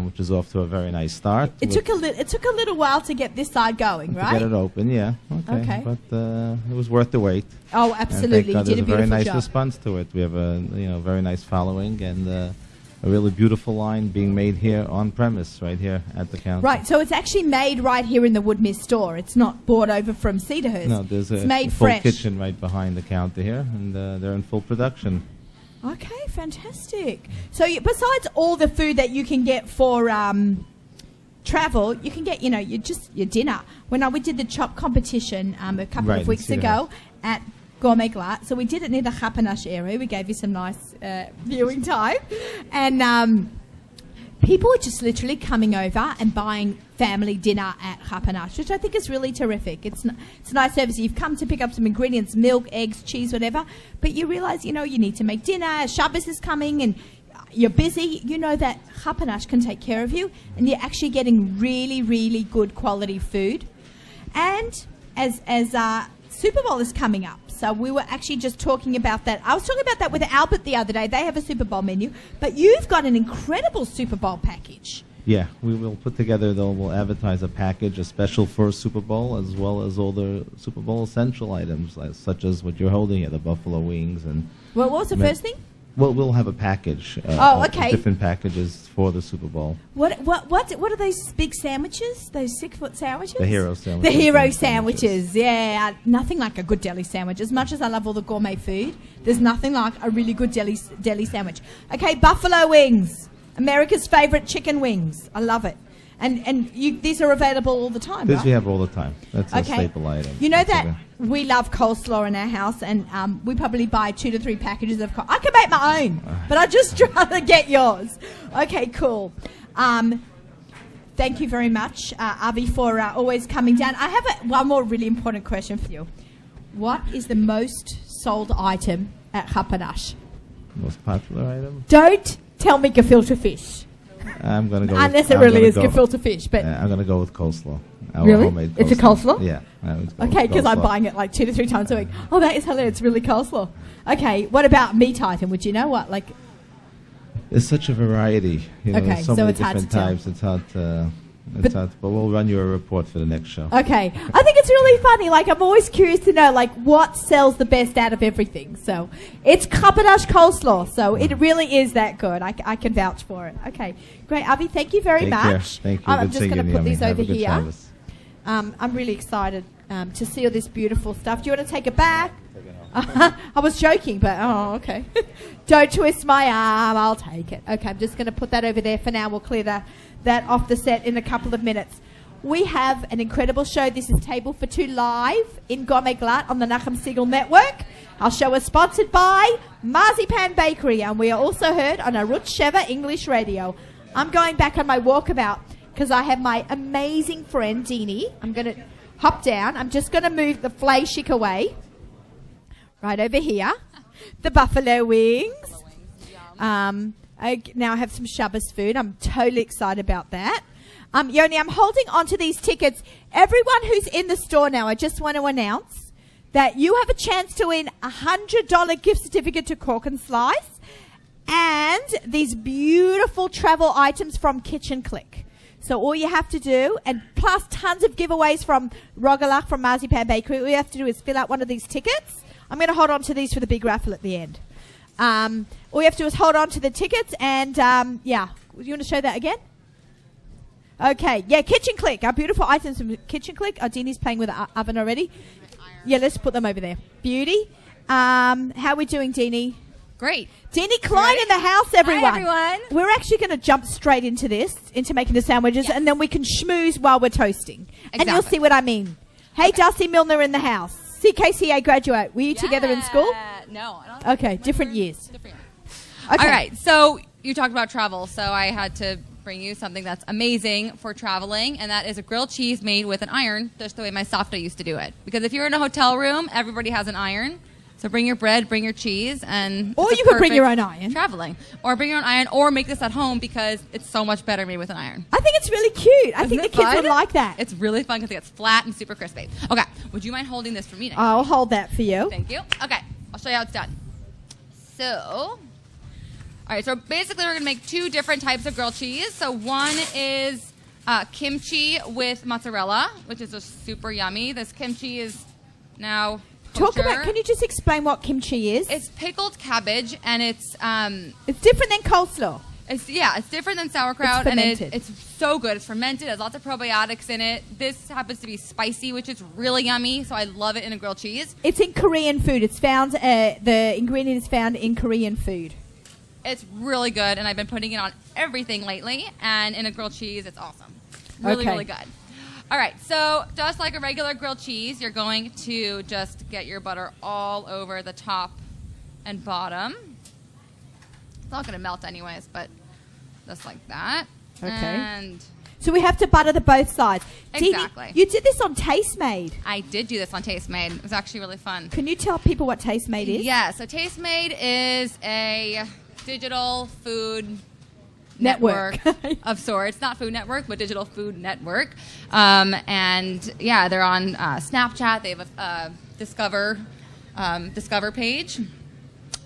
Which is off to a very nice start. It took a little while to get this side going, right? To get it open, yeah. Okay. But it was worth the wait. Oh, absolutely. And You did a there's a very beautiful nice job. response to it. We have a very nice following and a really beautiful line being made here on premise, right here at the counter. Right, so it's actually made right here in the Woodmere store. It's not bought over from Cedarhurst. No, there's it's a made full fresh. kitchen right behind the counter here, and they're in full production. Okay, fantastic. So besides all the food that you can get for travel, you can get, your dinner. When we did the chop competition a couple of weeks ago at Gourmet Glatt, so we did it near the Kapanache area. We gave you some nice viewing time. And people were just literally coming over and buying family dinner at Kapanache, which I think is really terrific. It's a nice service. You've come to pick up some ingredients, milk, eggs, cheese, whatever, but you realise, you need to make dinner. Shabbos is coming and you're busy. You know that Kapanache can take care of you and you're actually getting really, really good quality food. And as Super Bowl is coming up, so we were actually just talking about that. I was talking about that with Albert the other day. They have a Super Bowl menu, but you've got an incredible Super Bowl package. Yeah, we will put together, though, we'll advertise a package, a special for Super Bowl, as well as all the Super Bowl essential items, such as what you're holding here, the buffalo wings. And Well, what was the first thing? Well, we'll have a package. Okay. Different packages for the Super Bowl. What are those big sandwiches? Those 6-foot sandwiches? The hero sandwiches. The hero sandwiches. Yeah, nothing like a good deli sandwich. As much as I love all the gourmet food, there's nothing like a really good deli sandwich. Okay, buffalo wings. America's favorite chicken wings. I love it. And these are available all the time, This right? we have all the time. That's a staple item. You know That's that okay. we love coleslaw in our house, and we probably buy 2 to 3 packages of coleslaw. I can make my own, but I just try to get yours. Okay, cool. Thank you very much, Avi, for always coming down. I have one more really important question for you. What is the most sold item at Kapanache? Most popular item? Don't tell me gefilte fish. I'm going to go Unless with, it really is gefilte fish. But I'm going to go with coleslaw. Our really? Homemade It's a coleslaw? Yeah. Okay, because I'm buying it like 2 to 3 times a week. Oh, that is hilarious. It's really coleslaw. Okay, what about meat item? Would you know what? Like, there's such a variety. Okay, there's so so many it's hard different to tell. types. It's hard to... But we'll run you a report for the next show. okay. I think it's really funny. Like, I'm always curious to know, like, what sells the best out of everything. So, it's Kapanache coleslaw. So, it really is that good. I can vouch for it. Okay. Great. Avi, thank you very Take much. care. Thank you. I'm Good just seeing going to you, put Naomi. these Have over a good here. Shabbos. I'm really excited to see all this beautiful stuff. Do you want to take it back? I was joking, but okay. Don't twist my arm. I'll take it. Okay, I'm just going to put that over there for now. We'll clear that off the set in a couple of minutes. We have an incredible show. This is Table for Two live in Gourmet Glatt on the Nachum Segal Network. Our show is sponsored by Marzipan Bakery, and we are also heard on Arutz Sheva English Radio. I'm going back on my walkabout because I have my amazing friend Deanie. I'm going to hop down. I'm just going to move the flashik away. Right over here. The buffalo wings. I now have some Shabbos food. I'm totally excited about that. Yoni, I'm holding on to these tickets. Everyone who's in the store now, I just want to announce that you have a chance to win a $100 gift certificate to Cork and Slice and these beautiful travel items from Kitchen Click. So all you have to do, and plus tons of giveaways from Rogalach from Marzipan Bakery, all you have to do is fill out one of these tickets. I'm going to hold on to these for the big raffle at the end. All you have to do is hold on to the tickets and, yeah. You want to show that again? Okay, yeah, Kitchen Click. Our beautiful items from Kitchen Click. Dini's playing with the oven already. Yeah, let's put them over there. Beauty. How are we doing, Dini? Great. Dini Klein in the house, everyone. Hi, everyone. We're actually going to jump straight into this, into making the sandwiches, and then we can schmooze while we're toasting. And you'll Exactly. see what I mean. Hey, Dusty Milner in the house. CKCA graduate. Were you together in school? No, I don't. Okay, different years. Different years. Okay. All right, so you talked about travel, so I had to bring you something that's amazing for traveling, and that is a grilled cheese made with an iron, just the way my softa used to do it. Because if you're in a hotel room, everybody has an iron. So bring your bread, bring your cheese, and Or it's a you could bring perfect your own iron. Traveling, or bring your own iron, or make this at home because it's so much better made with an iron. I think it's really cute. I think the Isn't it kids fun? would like that. It's really fun because it gets flat and super crispy. Okay, would you mind holding this for me now? I'll hold that for you. Thank you. Okay, I'll show you how it's done. So, all right, so basically we're going to make 2 different types of grilled cheese. So one is kimchi with mozzarella, which is just super yummy. This kimchi is now Talk kosher. about, can you just explain what kimchi is? It's pickled cabbage, and it's different than coleslaw. it's different than sauerkraut, It's and fermented. it's so good. It's fermented. It has lots of probiotics in it. This happens to be spicy, which is really yummy. So I love it in a grilled cheese. It's in Korean food. It's found, the ingredient is found in Korean food. It's really good, and I've been putting it on everything lately. And in a grilled cheese, it's awesome. Really, Okay. really good. All right, so just like a regular grilled cheese, you're going to just get your butter all over the top and bottom. It's not going to melt anyways, but just like that. Okay. And So we have to butter the both sides. Dini, Exactly. you did this on Tastemade. I did do this on Tastemade. It was actually really fun. Can you tell people what Tastemade is? Yeah, so Tastemade is a digital food Network. of sorts. Not Food Network, but digital food network. And yeah, they're on Snapchat. They have a Discover page.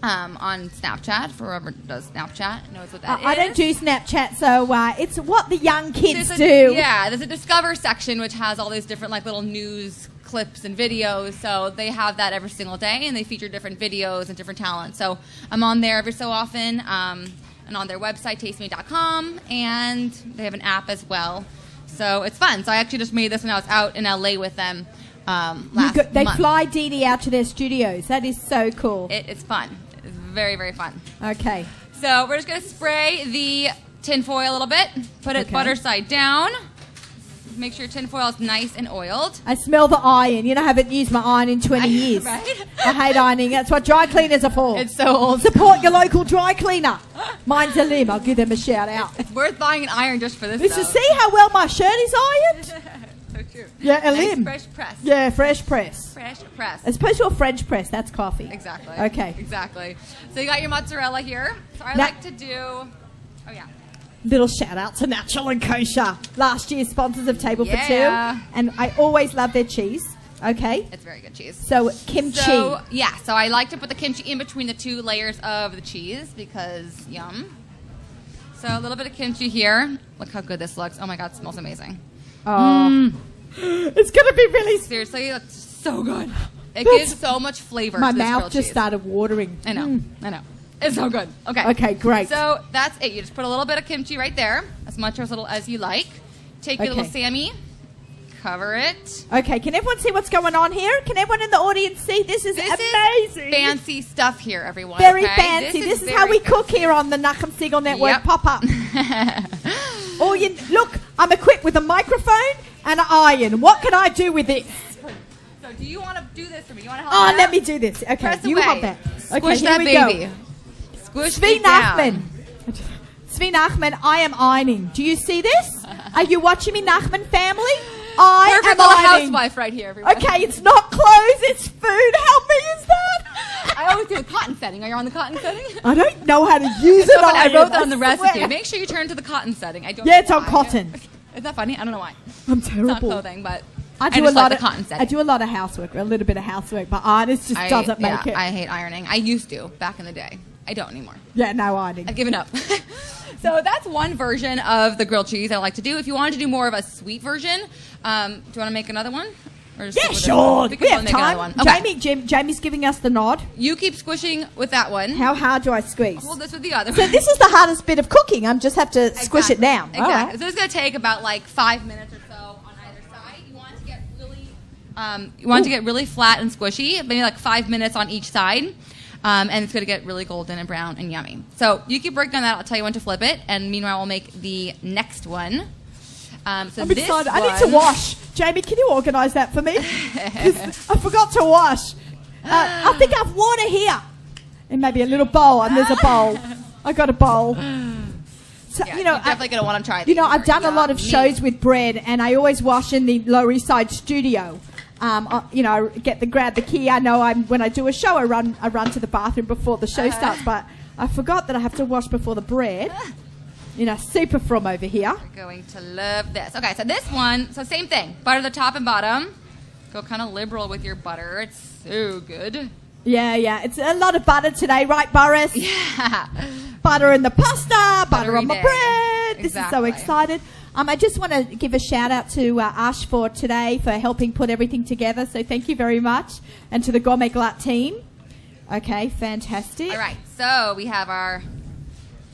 on Snapchat. For whoever does Snapchat knows what that is. I don't do Snapchat, so it's what the young kids do. Yeah, there's a Discover section which has all these different like little news clips and videos. So they have that every single day, and they feature different videos and different talents. So I'm on there every so often, and on their website, tasteme.com, and they have an app as well. So it's fun. So I actually just made this when I was out in LA with them last month. They fly Dee Dee out to their studios. That is so cool. It's fun. It's very, very fun. Okay. So we're just going to spray the tin foil a little bit. Put it butter side down. Make sure your tin foil is nice and oiled. I smell the iron. You know, I haven't used my iron in 20 years. Right? I hate ironing. That's what dry cleaners are for. It's so old. Support your local dry cleaner. Mine's a limb. I'll give them a shout out. It's worth buying an iron just for this, To see how well my shirt is ironed? So true. Yeah, a Nice lim. fresh press. Yeah, fresh press. Fresh press. As opposed to a French press. That's coffee. Exactly. Okay. Exactly. So you got your mozzarella here. So I Now- like to do... Oh, yeah. Little shout out to Natural and Kosher. Last year's sponsors of Table for Two. Yeah. And I always love their cheese. Okay. It's very good cheese. So kimchi. So, yeah. So I like to put the kimchi in between the two layers of the cheese because yum. So a little bit of kimchi here. Look how good this looks. Oh, my God. It smells amazing. Oh. It's going to be really... Seriously, it looks so good. It That's- gives so much flavor My to this mouth grilled just cheese. started watering. I know. I know. It's so good. Okay. Okay, great. So that's it. You just put a little bit of kimchi right there, as much or as little as you like. Take your Okay. little Sammy, cover it. Okay, can everyone see what's going on here? Can everyone in the audience see? This is amazing. Is fancy stuff here, everyone. Very okay? fancy. This is how very we cook here on the Nachum Siegel Network Yep. pop-up. Look, I'm equipped with a microphone and an iron. What can I do with this? So do you want to do this for me? You want to help Oh, me let out? me do this. Okay, Press you away. hold that. Okay, Squish here that we baby. go. Squish Svi it down. Nachman. Svi Nachman, I am ironing. Do you see this? Are you watching me, Nachman family? I Perfect am little ironing. housewife right here, everyone. Okay, it's not clothes, it's food. How me is that? I always do the cotton setting. Are you on the cotton setting? I don't know how to use So it. funny. I iron, wrote that on the swear. recipe. Make sure you turn to the cotton setting. I don't. Yeah, know it's on why. cotton. Isn't that funny? I don't know why. I'm It's not terrible. clothing, but I do just a lot like of the cotton setting. I do a lot of housework, a little bit of housework, but iron just doesn't make it. I hate ironing. I used to back in the day. I don't anymore. Yeah, no ironing. I've given up. So that's one version of the grilled cheese I like to do. If you wanted to do more of a sweet version, do you want to make another one? Or just Yeah, stick with sure. this one? We can have make another time. one. Okay. Jamie's giving us the nod. You keep squishing with that one. How hard do I squeeze? Hold this with the other So one. this is the hardest bit of cooking. I just have to squish it down. Exactly. All right. So it's going to take about like 5 minutes or so on either side. You want to get really, flat and squishy. Maybe like 5 minutes on each side. And it's going to get really golden and brown and yummy. So you keep working on that. I'll tell you when to flip it. And meanwhile, we'll make the next one. So I'm this excited. I need to one- wash. Jamie, can you organise that for me? 'Cause I forgot to wash. I think I've water here. And maybe a little bowl. And there's a bowl. I got a bowl. So, Yeah, you know, you're definitely going to want to try You these. know, I've done a lot of Yummy. shows with bread, and I always wash in the Lower East Side studio. You know, grab the key. I know when I do a show, I run to the bathroom before the show starts, but I forgot that I have to wash before the bread. You know, super from over here. You're going to love this. Okay, so this one, so same thing. Butter the top and bottom. Go kind of liberal with your butter. It's so good. Yeah. It's a lot of butter today, right, Boris? Yeah. Butter in the pasta, butter Buttery on my day. bread. This is so Exactly. excited. I just want to give a shout out to Ash for today for helping put everything together. So thank you very much. And to the Gourmet Glatt team. Okay, fantastic. All right, so we have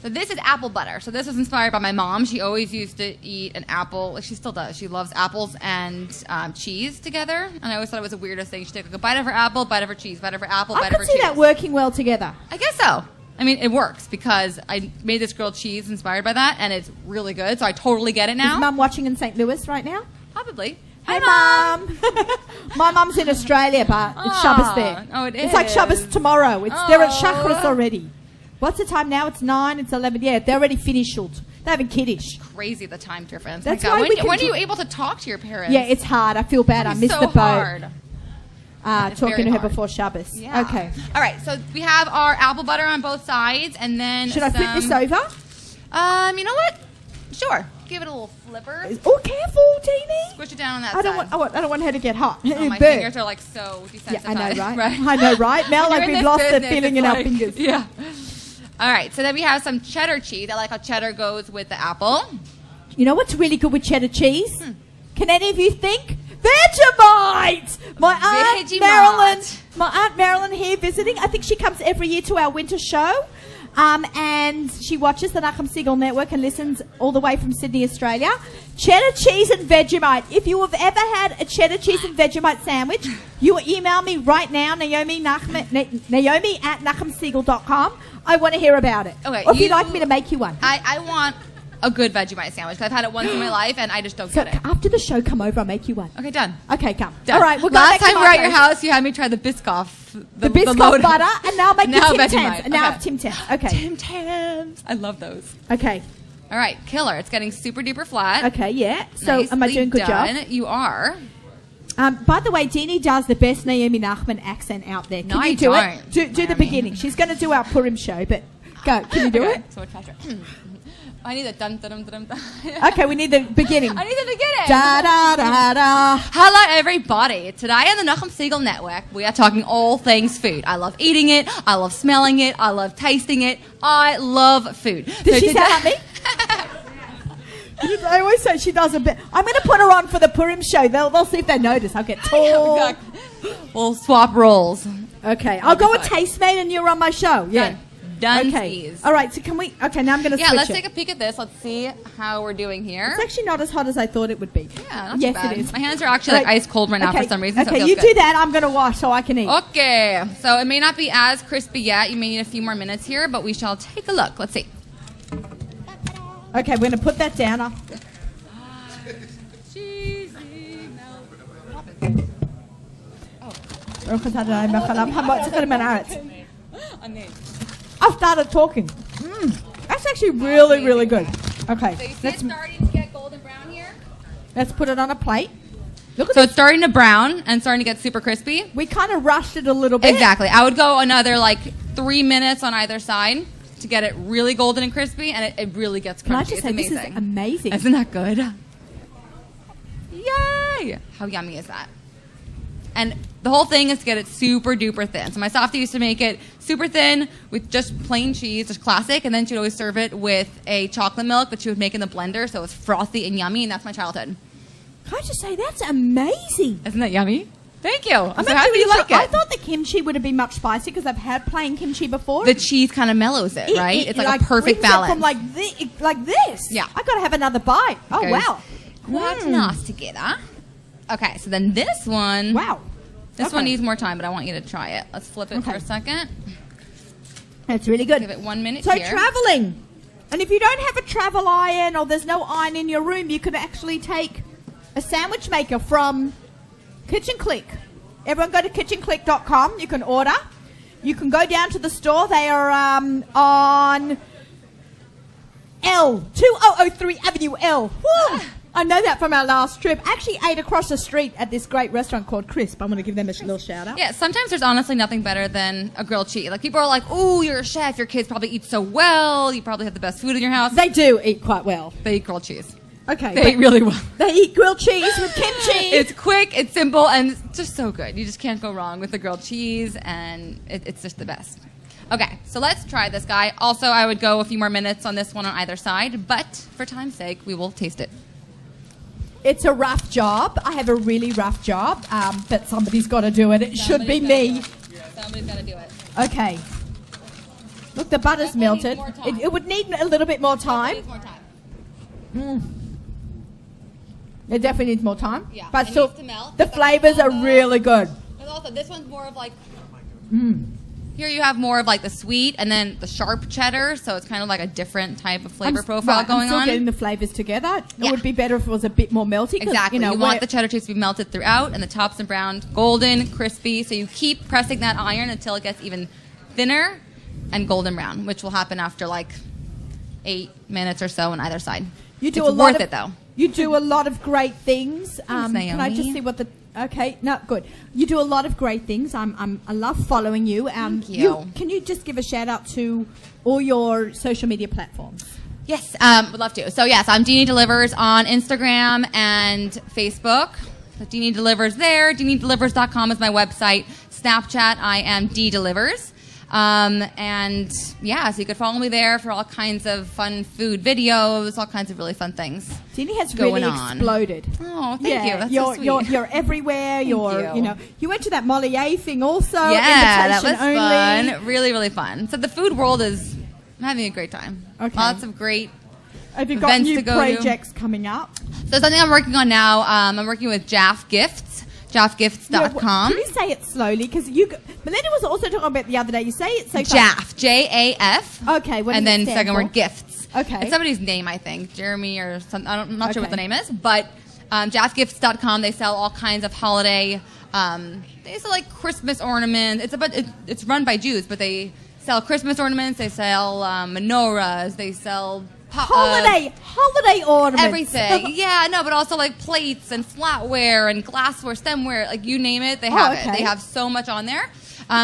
so this is apple butter. So this was inspired by my mom. She always used to eat an apple. Like she still does. She loves apples and cheese together. And I always thought it was the weirdest thing. She'd take like a bite of her apple, bite of her cheese, bite of her apple, I bite of her could see cheese. that working well together. I guess so. I mean, it works because I made this grilled cheese inspired by that, and it's really good. So I totally get it now. Is Mum watching in St. Louis right now? Probably. Hey, Hi, Mum. My mum's in Australia, but it's Shabbos there. Oh, it It's like is. Shabbos tomorrow. They're at Oh. Shachris already. What's the time now? It's 9, it's 11. Yeah, they're already finished. They're having Kiddush. Crazy the time difference. That's My God, why we can when are do- you able to talk to your parents? Yeah, it's hard. I feel bad. I It's missed so the boat. hard. It's Talking very to her hard. before Shabbos. Yeah. Okay. All right. So we have our apple butter on both sides, and then Should I flip this over? You know what? Sure. Give it a little flipper. Oh, careful, Teeny. Squish it down on that I side. don't want her to get hot. Oh, my Burn. fingers are like so desensitized. Yeah, I know, right? Right. I know, right? Mel, When like you're in we've this lost the business, feeling it's in our like- fingers. Yeah. All right, so then we have some cheddar cheese. I like how cheddar goes with the apple. You know what's really good with cheddar cheese? Can any of you think? Vegemite! My Aunt Marilyn here visiting. I think she comes every year to our winter show. And she watches the Nachum Segal Network and listens all the way from Sydney, Australia. Cheddar cheese and Vegemite. If you have ever had a cheddar cheese and Vegemite sandwich, you email me right now, Naomi at nachumsegal.com. I want to hear about it. Okay, or if you'd like me to make you one. I want a good Vegemite sandwich. I've had it once in my life, and I just don't So get it. after the show, come over. I'll make you one. Okay, done. Okay, come. Done. All right. We'll go Last back to time we were at your Marco's. house, you had me try the Biscoff. The Biscoff butter, and now make Now the Tim Vegemite. Tams. And now Okay. Tim Tams. Okay. Tim Tams. I love those. Okay. All right, killer. It's getting super duper flat. Okay, yeah. So am I Nicely doing a good done. job? You are. By the way, Deanie does the best Naomi Nachman accent out there. Can No, you I do don't, it? Do the Naomi. beginning. She's going to do our Purim show, but go. Can you do Okay, it? so much faster. I need a dun dun dun dun dun. Okay, we need the beginning. I need the beginning. Da da da da. Hello, everybody. Today on the Nachum Segal Network, we are talking all things food. I love eating it. I love smelling it. I love tasting it. I love food. Did she sound like me? I always say she does a bit. I'm going to put her on for the Purim show. They'll see if they notice. I'll get tall. Exactly. We'll swap roles. Okay, I'll go with fine. Taste Mate and you're on my show. Yeah. Done. Okay. All right, so can we... Okay, now I'm going to Yeah, switch let's it. take a peek at this. Let's see how we're doing here. It's actually not as hot as I thought it would be. Yeah, not too yes, bad. it is. My hands are actually like ice cold right now for some reason. Okay, so it feels you good. do that. I'm going to wash so I can eat. Okay, so it may not be as crispy yet. You may need a few more minutes here, but we shall take a look. Let's see. Okay, we're going to put that down. Cheesy I've started talking. That's actually really, really good. Okay, So you see it's starting to get golden brown here? let's put it on a plate. Look at So this. it's starting to brown and starting to get super crispy. We kind of rushed it a little bit. Exactly. I would go another like 3 minutes on either side to get it really golden and crispy, and it really gets crunchy. Can I just it's say, amazing. this is amazing. Isn't that good? Yay! How yummy is that? And the whole thing is to get it super duper thin. So my softie used to make it super thin with just plain cheese, just classic, and then she'd always serve it with a chocolate milk that she would make in the blender, so it was frothy and yummy, and that's my childhood. Can I just say, that's amazing. Isn't that yummy? Thank you. I'm so actually happy you really like I it. thought the kimchi would have been much spicier because I've had plain kimchi before. The cheese kind of mellows it, right? It's like a perfect brings it balance. from like this. Yeah. I got to have another bite. Oh, Goes wow. quite nice together. Okay, so then this one. Wow. This Okay. one needs more time, but I want you to try it. Let's flip it for Okay. a second. That's really good. Give it 1 minute So here. traveling. And if you don't have a travel iron or there's no iron in your room, you could actually take a sandwich maker from Kitchen Click. Everyone go to kitchenclick.com. You can order. You can go down to the store. They are on L, 2003 Avenue L. Woo! I know that from our last trip. Actually ate across the street at this great restaurant called Crisp. I'm going to give them a little shout out. Yeah, sometimes there's honestly nothing better than a grilled cheese. Like people are like, "Oh, you're a chef. Your kids probably eat so well. You probably have the best food in your house." They do eat quite well. They eat grilled cheese. Okay. They eat really well. They eat grilled cheese with kimchi. It's quick, it's simple, and it's just so good. You just can't go wrong with the grilled cheese, and it's just the best. Okay, so let's try this guy. Also, I would go a few more minutes on this one on either side, but for time's sake, we will taste it. It's a rough job. I have a really rough job, but somebody's got to do it. It should be me. Somebody's got to do it. Okay. Look, the butter's melted. more time. It would need a little bit more time. Needs more time. It definitely needs more time. Yeah, But it still, needs to melt. the It's flavors are really good. And also, this one's more of like. Here you have more of like the sweet and then the sharp cheddar, so it's kind of like a different type of flavor profile I'm going still on. getting the flavors together. It Yeah. would be better if it was a bit more melty. 'Cause, Exactly. You know, You want the cheddar cheese to be melted throughout, and the tops and brown, golden, crispy. So you keep pressing that iron until it gets even thinner and golden brown, which will happen after like 8 minutes or so on either side. You do It's a lot worth of, it though. You do a lot of great things. Can I just Naomi. see what the? Okay, no, good. You do a lot of great things. I love following you. Thank you. Can you just give a shout out to all your social media platforms? Yes, would love to. So yes, I'm Deanie Delivers on Instagram and Facebook. So Deanie Delivers there. DeanieDelivers.com is my website. Snapchat, I am DDelivers. And yeah, so you could follow me there for all kinds of fun food videos, all kinds of really fun things. Deanie has going really on. exploded. Oh, thank you. That's you're, so sweet. you're everywhere. you. You know, you went to that Molière thing also. Yeah, that was invitation only. fun. Really, really fun. So the food world is I'm having a great time. Okay. Lots of great Have you got events new to go projects coming up? So something I'm working on now, I'm working with Jaff Gifts, jaffgifts.com. Can you say it slowly? Because Melinda was also talking about it the other day. You say it so fast. Jaff, J-A-F. Okay. What and does it then stand second for? word, gifts. Okay. It's somebody's name, I think. Jeremy or something. I'm not sure what the Okay. name is. But jaffgifts.com, they sell all kinds of holiday, they sell like Christmas ornaments. It's run by Jews, but they sell Christmas ornaments. They sell menorahs. They sell holiday ornaments. everything. Yeah, no, but also like plates and flatware and glassware, stemware, like you name it, they have okay. it. They have so much on there.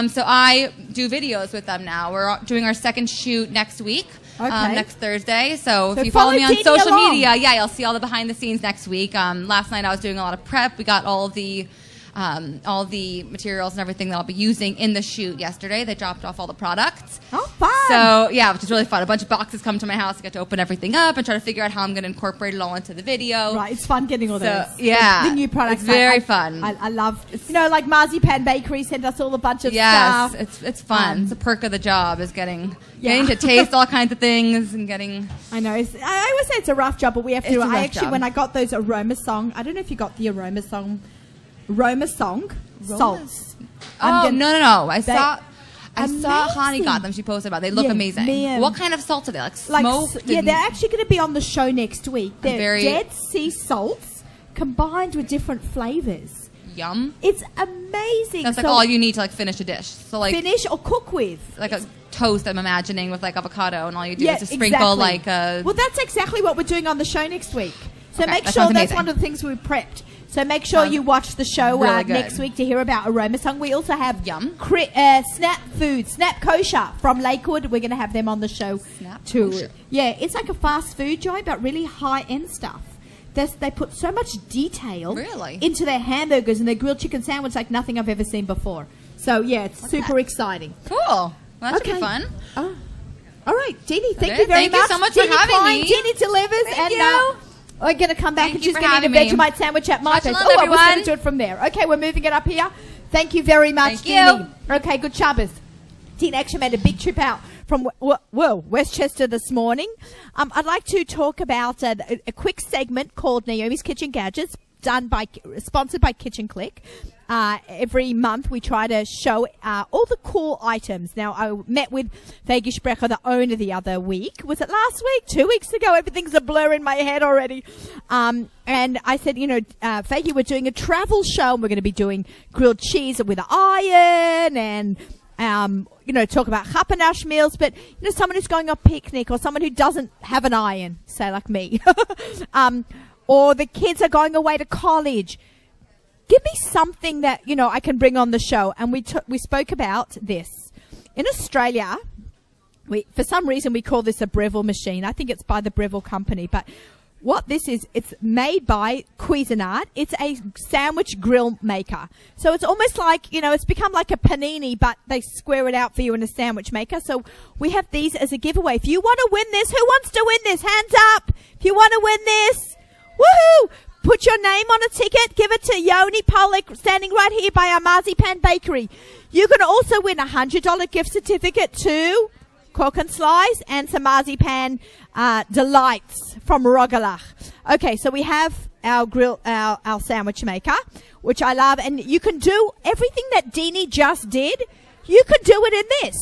So I do videos with them now. We're doing our second shoot next week. Okay. Next Thursday. So So if you follow follow me on Deanie social along. media, yeah, you'll see all the behind the scenes next week. Last night I was doing a lot of prep. We got all the materials and everything that I'll be using in the shoot yesterday. They dropped off all the products. Oh, fun. So, yeah, which is really fun. A bunch of boxes come to my house. I get to open everything up and try to figure out how I'm going to incorporate it all into the video. Right, it's fun getting all those. Yeah. The new products. It's very fun. I love, like Marzipan Bakery sent us all a bunch of Yes, stuff. it's fun. It's a perk of the job is getting Yeah. to taste all kinds of things and getting... I know. I always say it's a rough job, but we have to It's do a it. rough job. When I got those aroma song, I don't know if you got the aroma song salts. No. I saw Hani Amazing. got them. She posted about. They look Yeah, amazing. man. What kind of salts are they? Like Like, smoked? yeah, and- they're actually going to be on the show next week. They're very- Dead Sea salts combined with different flavors. Yum. It's amazing. That's like So all you need to like finish a dish. So like finish or cook with. like a toast, I'm imagining, with like avocado, and all you do is just sprinkle exactly. like a... Well, that's exactly what we're doing on the show next week. So Okay, make that sure sounds that's amazing. one of the things we prepped. So make sure Sounds you watch the show really good. next week to hear about Aroma Song. We also have Yum. Snap Kosher from Lakewood. We're going to have them on the show Snap too. Kosher. Yeah, it's like a fast food joint, but really high-end stuff. They put so much detail Really? into their hamburgers and their grilled chicken sandwich like nothing I've ever seen before. So, yeah, it's super exciting. Cool. Well, that should Okay. be fun. Oh. All right, Deanie, thank Okay, you very thank you much. so much for Deanie having Klein, me. Deanie Delivers. Thank and, you. we're going to come back Thank and you she's for going to eat a having me. Vegemite sandwich at my Shabbat place. shalom, Oh, I was going to everyone. do it from there. Okay, we're moving it up here. Thank you very much, Thank you. Deanie. Okay, good Shabbos. Dean actually made a big trip out from Westchester this morning. I'd like to talk about a quick segment called Naomi's Kitchen Gadgets, sponsored by Kitchen Click. Every month we try to show all the cool items. Now, I met with Vegi Sprecher, the owner, the other week. Was it last week? 2 weeks ago? Everything's a blur in my head already. And I said, Vegi, we're doing a travel show, and we're going to be doing grilled cheese with an iron and talk about Kapanache meals, but, someone who's going on a picnic or someone who doesn't have an iron, say like me, or the kids are going away to college. Give me something that, I can bring on the show. And we spoke about this. In Australia, for some reason, we call this a Breville machine. I think it's by the Breville company, but what this is, it's made by Cuisinart. It's a sandwich grill maker. So it's almost like, it's become like a panini, but they square it out for you in a sandwich maker. So we have these as a giveaway. If you want to win this, who wants to win this? Hands up. If you want to win this, woohoo! Put your name on a ticket. Give it to Yoni Pollack, standing right here by our Marzipan Bakery. You can also win a $100 gift certificate to Cork and Slice and some Marzipan delights from Rogalach. Okay, so we have our our sandwich maker, which I love, and you can do everything that Deanie just did. You can do it in this.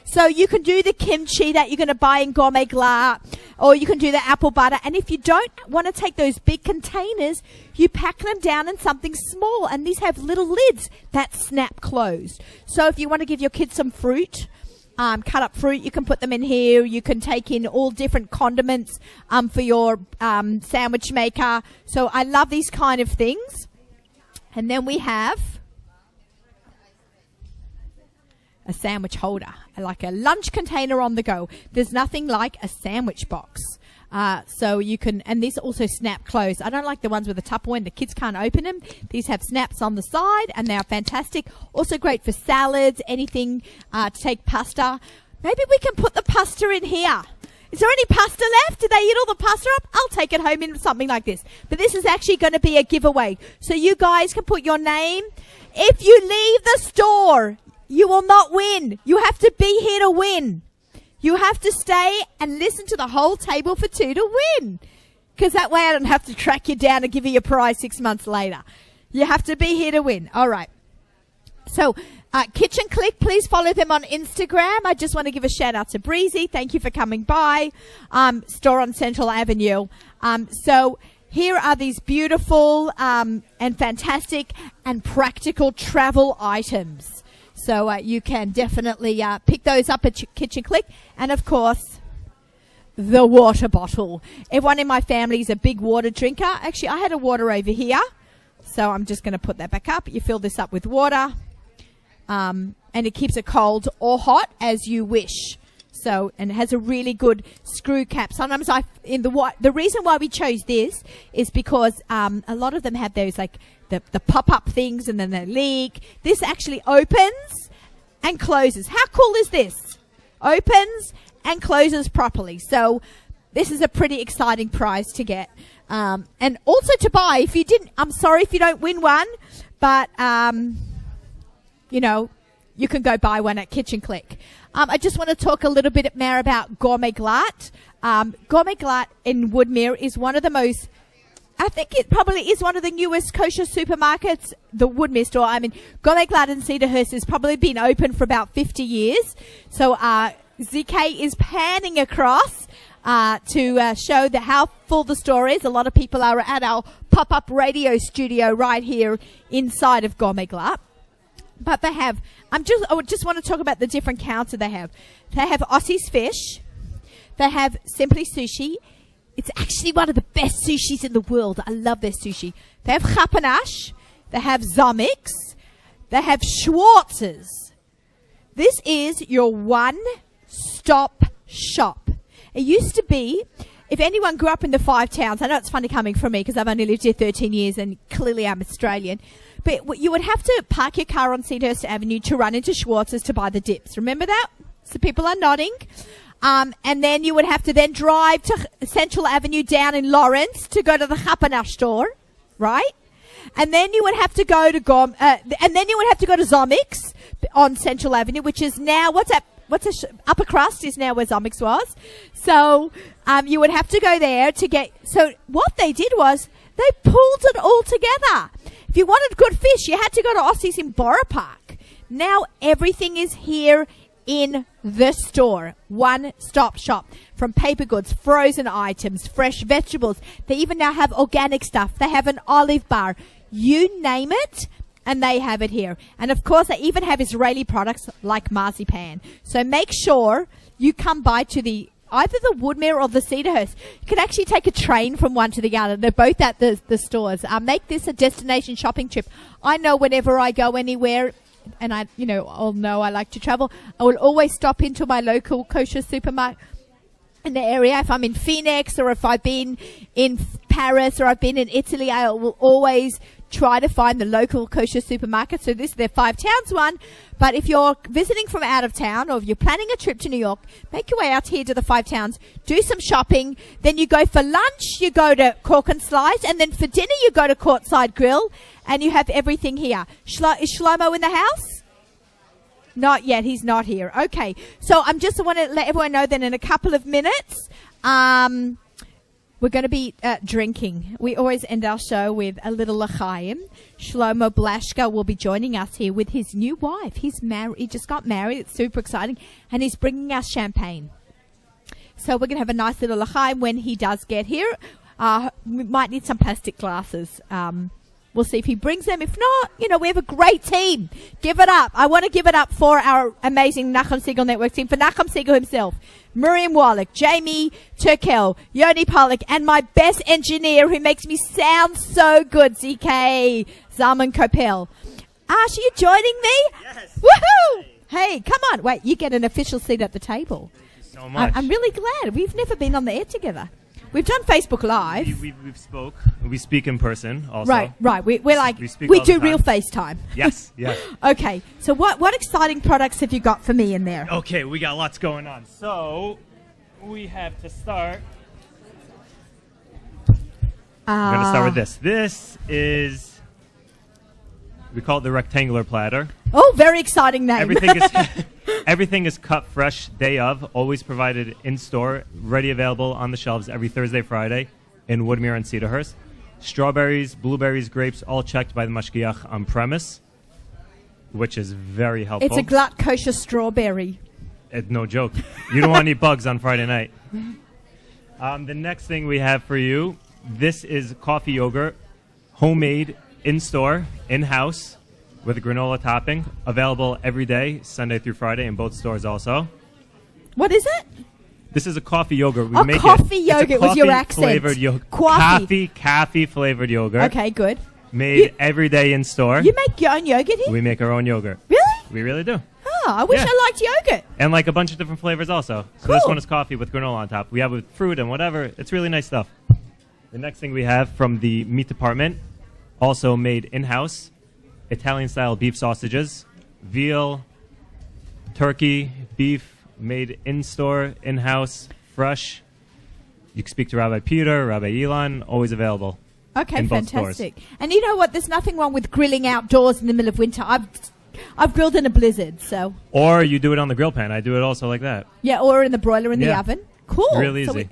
So you can do the kimchi that you're going to buy in Gourmet Glatt, or you can do the apple butter. And if you don't want to take those big containers, you pack them down in something small. And these have little lids that snap closed. So if you want to give your kids some fruit, cut up fruit, you can put them in here. You can take in all different condiments for your sandwich maker. So I love these kind of things. And then we have a sandwich holder, like a lunch container on the go. There's nothing like a sandwich box. So you can, and these also snap close. I don't like the ones with the Tupperware and the kids can't open them. These have snaps on the side and they're fantastic. Also great for salads, anything to take pasta. Maybe we can put the pasta in here. Is there any pasta left? Did they eat all the pasta up? I'll take it home in something like this. But this is actually going to be a giveaway. So you guys can put your name. If you leave the store, you will not win. You have to be here to win. You have to stay and listen to the whole table for 2 to win. Because that way I don't have to track you down and give you your prize 6 months later. You have to be here to win. All right. So, Kitchen Click, please follow them on Instagram. I just want to give a shout out to Breezy. Thank you for coming by. Store on Central Avenue. So here are these beautiful and fantastic and practical travel items. So you can definitely pick those up at Kitchen Click. And of course, the water bottle. Everyone in my family is a big water drinker. Actually, I had a water over here. So I'm just going to put that back up. You fill this up with water. And it keeps it cold or hot as you wish. So, and it has a really good screw cap. Sometimes the reason why we chose this is because a lot of them have those like the pop-up things and then they leak. This actually opens and closes. How cool is this? Opens and closes properly. So this is a pretty exciting prize to get. And also to buy, if you didn't, I'm sorry if you don't win one, but you know, you can go buy one at Kitchen Click. I just want to talk a little bit more about Gourmet Glatt. Gourmet Glatt in Woodmere is one of the most, I think it probably is one of the newest kosher supermarkets, the Woodmere store. I mean, Gourmet Glatt in Cedarhurst has probably been open for about 50 years. So ZK is panning across to show how full the store is. A lot of people are at our pop-up radio studio right here inside of Gourmet Glatt. But they have, I just want to talk about the different counter they have. They have Aussie's Fish. They have Simply Sushi. It's actually one of the best sushis in the world. I love their sushi. They have Kapanache. They have Zomix. They have Schwartz's. This is your one-stop shop. It used to be, if anyone grew up in the Five Towns, I know it's funny coming from me because I've only lived here 13 years and clearly I'm Australian. But you would have to park your car on Cedarhurst Avenue to run into Schwartz's to buy the dips. Remember that? So people are nodding. And then you would have to then drive to Central Avenue down in Lawrence to go to the Kapanache store, right? And then you would have to go to Zomix on Central Avenue, which is now upper crust is now where Zomix was. So you would have to go there to get. So what they did was they pulled it all together. If you wanted good fish, you had to go to Aussie's in Borough Park. Now everything is here in the store. One-stop shop. From paper goods, frozen items, fresh vegetables. They even now have organic stuff. They have an olive bar. You name it, and they have it here. And, of course, they even have Israeli products like Marzipan. So make sure you come by to either the Woodmere or the Cedarhurst. You can actually take a train from one to the other. They're both at the stores. Make this a destination shopping trip. I know whenever I go anywhere, and all know I like to travel, I will always stop into my local kosher supermarket in the area. If I'm in Phoenix or if I've been in Paris or I've been in Italy, I will always try to find the local kosher supermarket. So this is their Five Towns one. But if you're visiting from out of town or if you're planning a trip to New York, make your way out here to the Five Towns, do some shopping. Then you go for lunch, you go to Cork and Slice. And then for dinner, you go to Courtside Grill. And you have everything here. Is Shlomo in the house? Not yet. He's not here. Okay. So I just want to let everyone know that in a couple of minutes, we're going to be drinking. We always end our show with a little l'chaim. Shlomo Blashka will be joining us here with his new wife. He's married. He just got married. It's super exciting. And he's bringing us champagne. So we're going to have a nice little l'chaim when he does get here. We might need some plastic glasses. We'll see if he brings them. If not, we have a great team. Give it up. I want to give it up for our amazing Nachum Segal Network team, for Nachum Segal himself, Miriam Wallach, Jamie Turkel, Yoni Pollack, and my best engineer who makes me sound so good, ZK, Zalman Kopel. Ash, are you joining me? Yes. Woohoo! Hey, come on. Wait, you get an official seat at the table. So much. I'm really glad. We've never been on the air together. We've done Facebook Live. We speak in person also. Right. We're like, speak we all the do real time. FaceTime. Yes. Okay, so what exciting products have you got for me in there? Okay, we got lots going on. So we have to start. I'm going to start with this. This is, we call it the rectangular platter. Oh, very exciting name. Everything is cut fresh day of, always provided in store, ready available on the shelves every Thursday, Friday in Woodmere and Cedarhurst. Strawberries, blueberries, grapes, all checked by the mashgiach on premise, which is very helpful. It's a glatt kosher strawberry. No joke. You don't want any bugs on Friday night. The next thing we have for you, this is coffee yogurt, homemade, in-store, in-house, with a granola topping, available every day, Sunday through Friday, in both stores also. What is it? This is a coffee yogurt. Coffee yogurt with your accent. Flavored coffee flavored yogurt. Okay, good. Made every day in store. You make your own yogurt here? We make our own yogurt. Really? We really do. Oh, I wish I liked yogurt. And like a bunch of different flavors also. So Cool. this one is coffee with granola on top. We have it with fruit and whatever. It's really nice stuff. The next thing we have from the meat department, also made in-house, Italian-style beef sausages, veal, turkey, beef, made in-store, in-house, fresh. You can speak to Rabbi Peter, Rabbi Elon, always available. Okay, in both fantastic. stores. And you know what? There's nothing wrong with grilling outdoors in the middle of winter. I've grilled in a blizzard, so. Or you do it on the grill pan. I do it also like that. Yeah, or in the broiler in the oven. Cool. Real easy.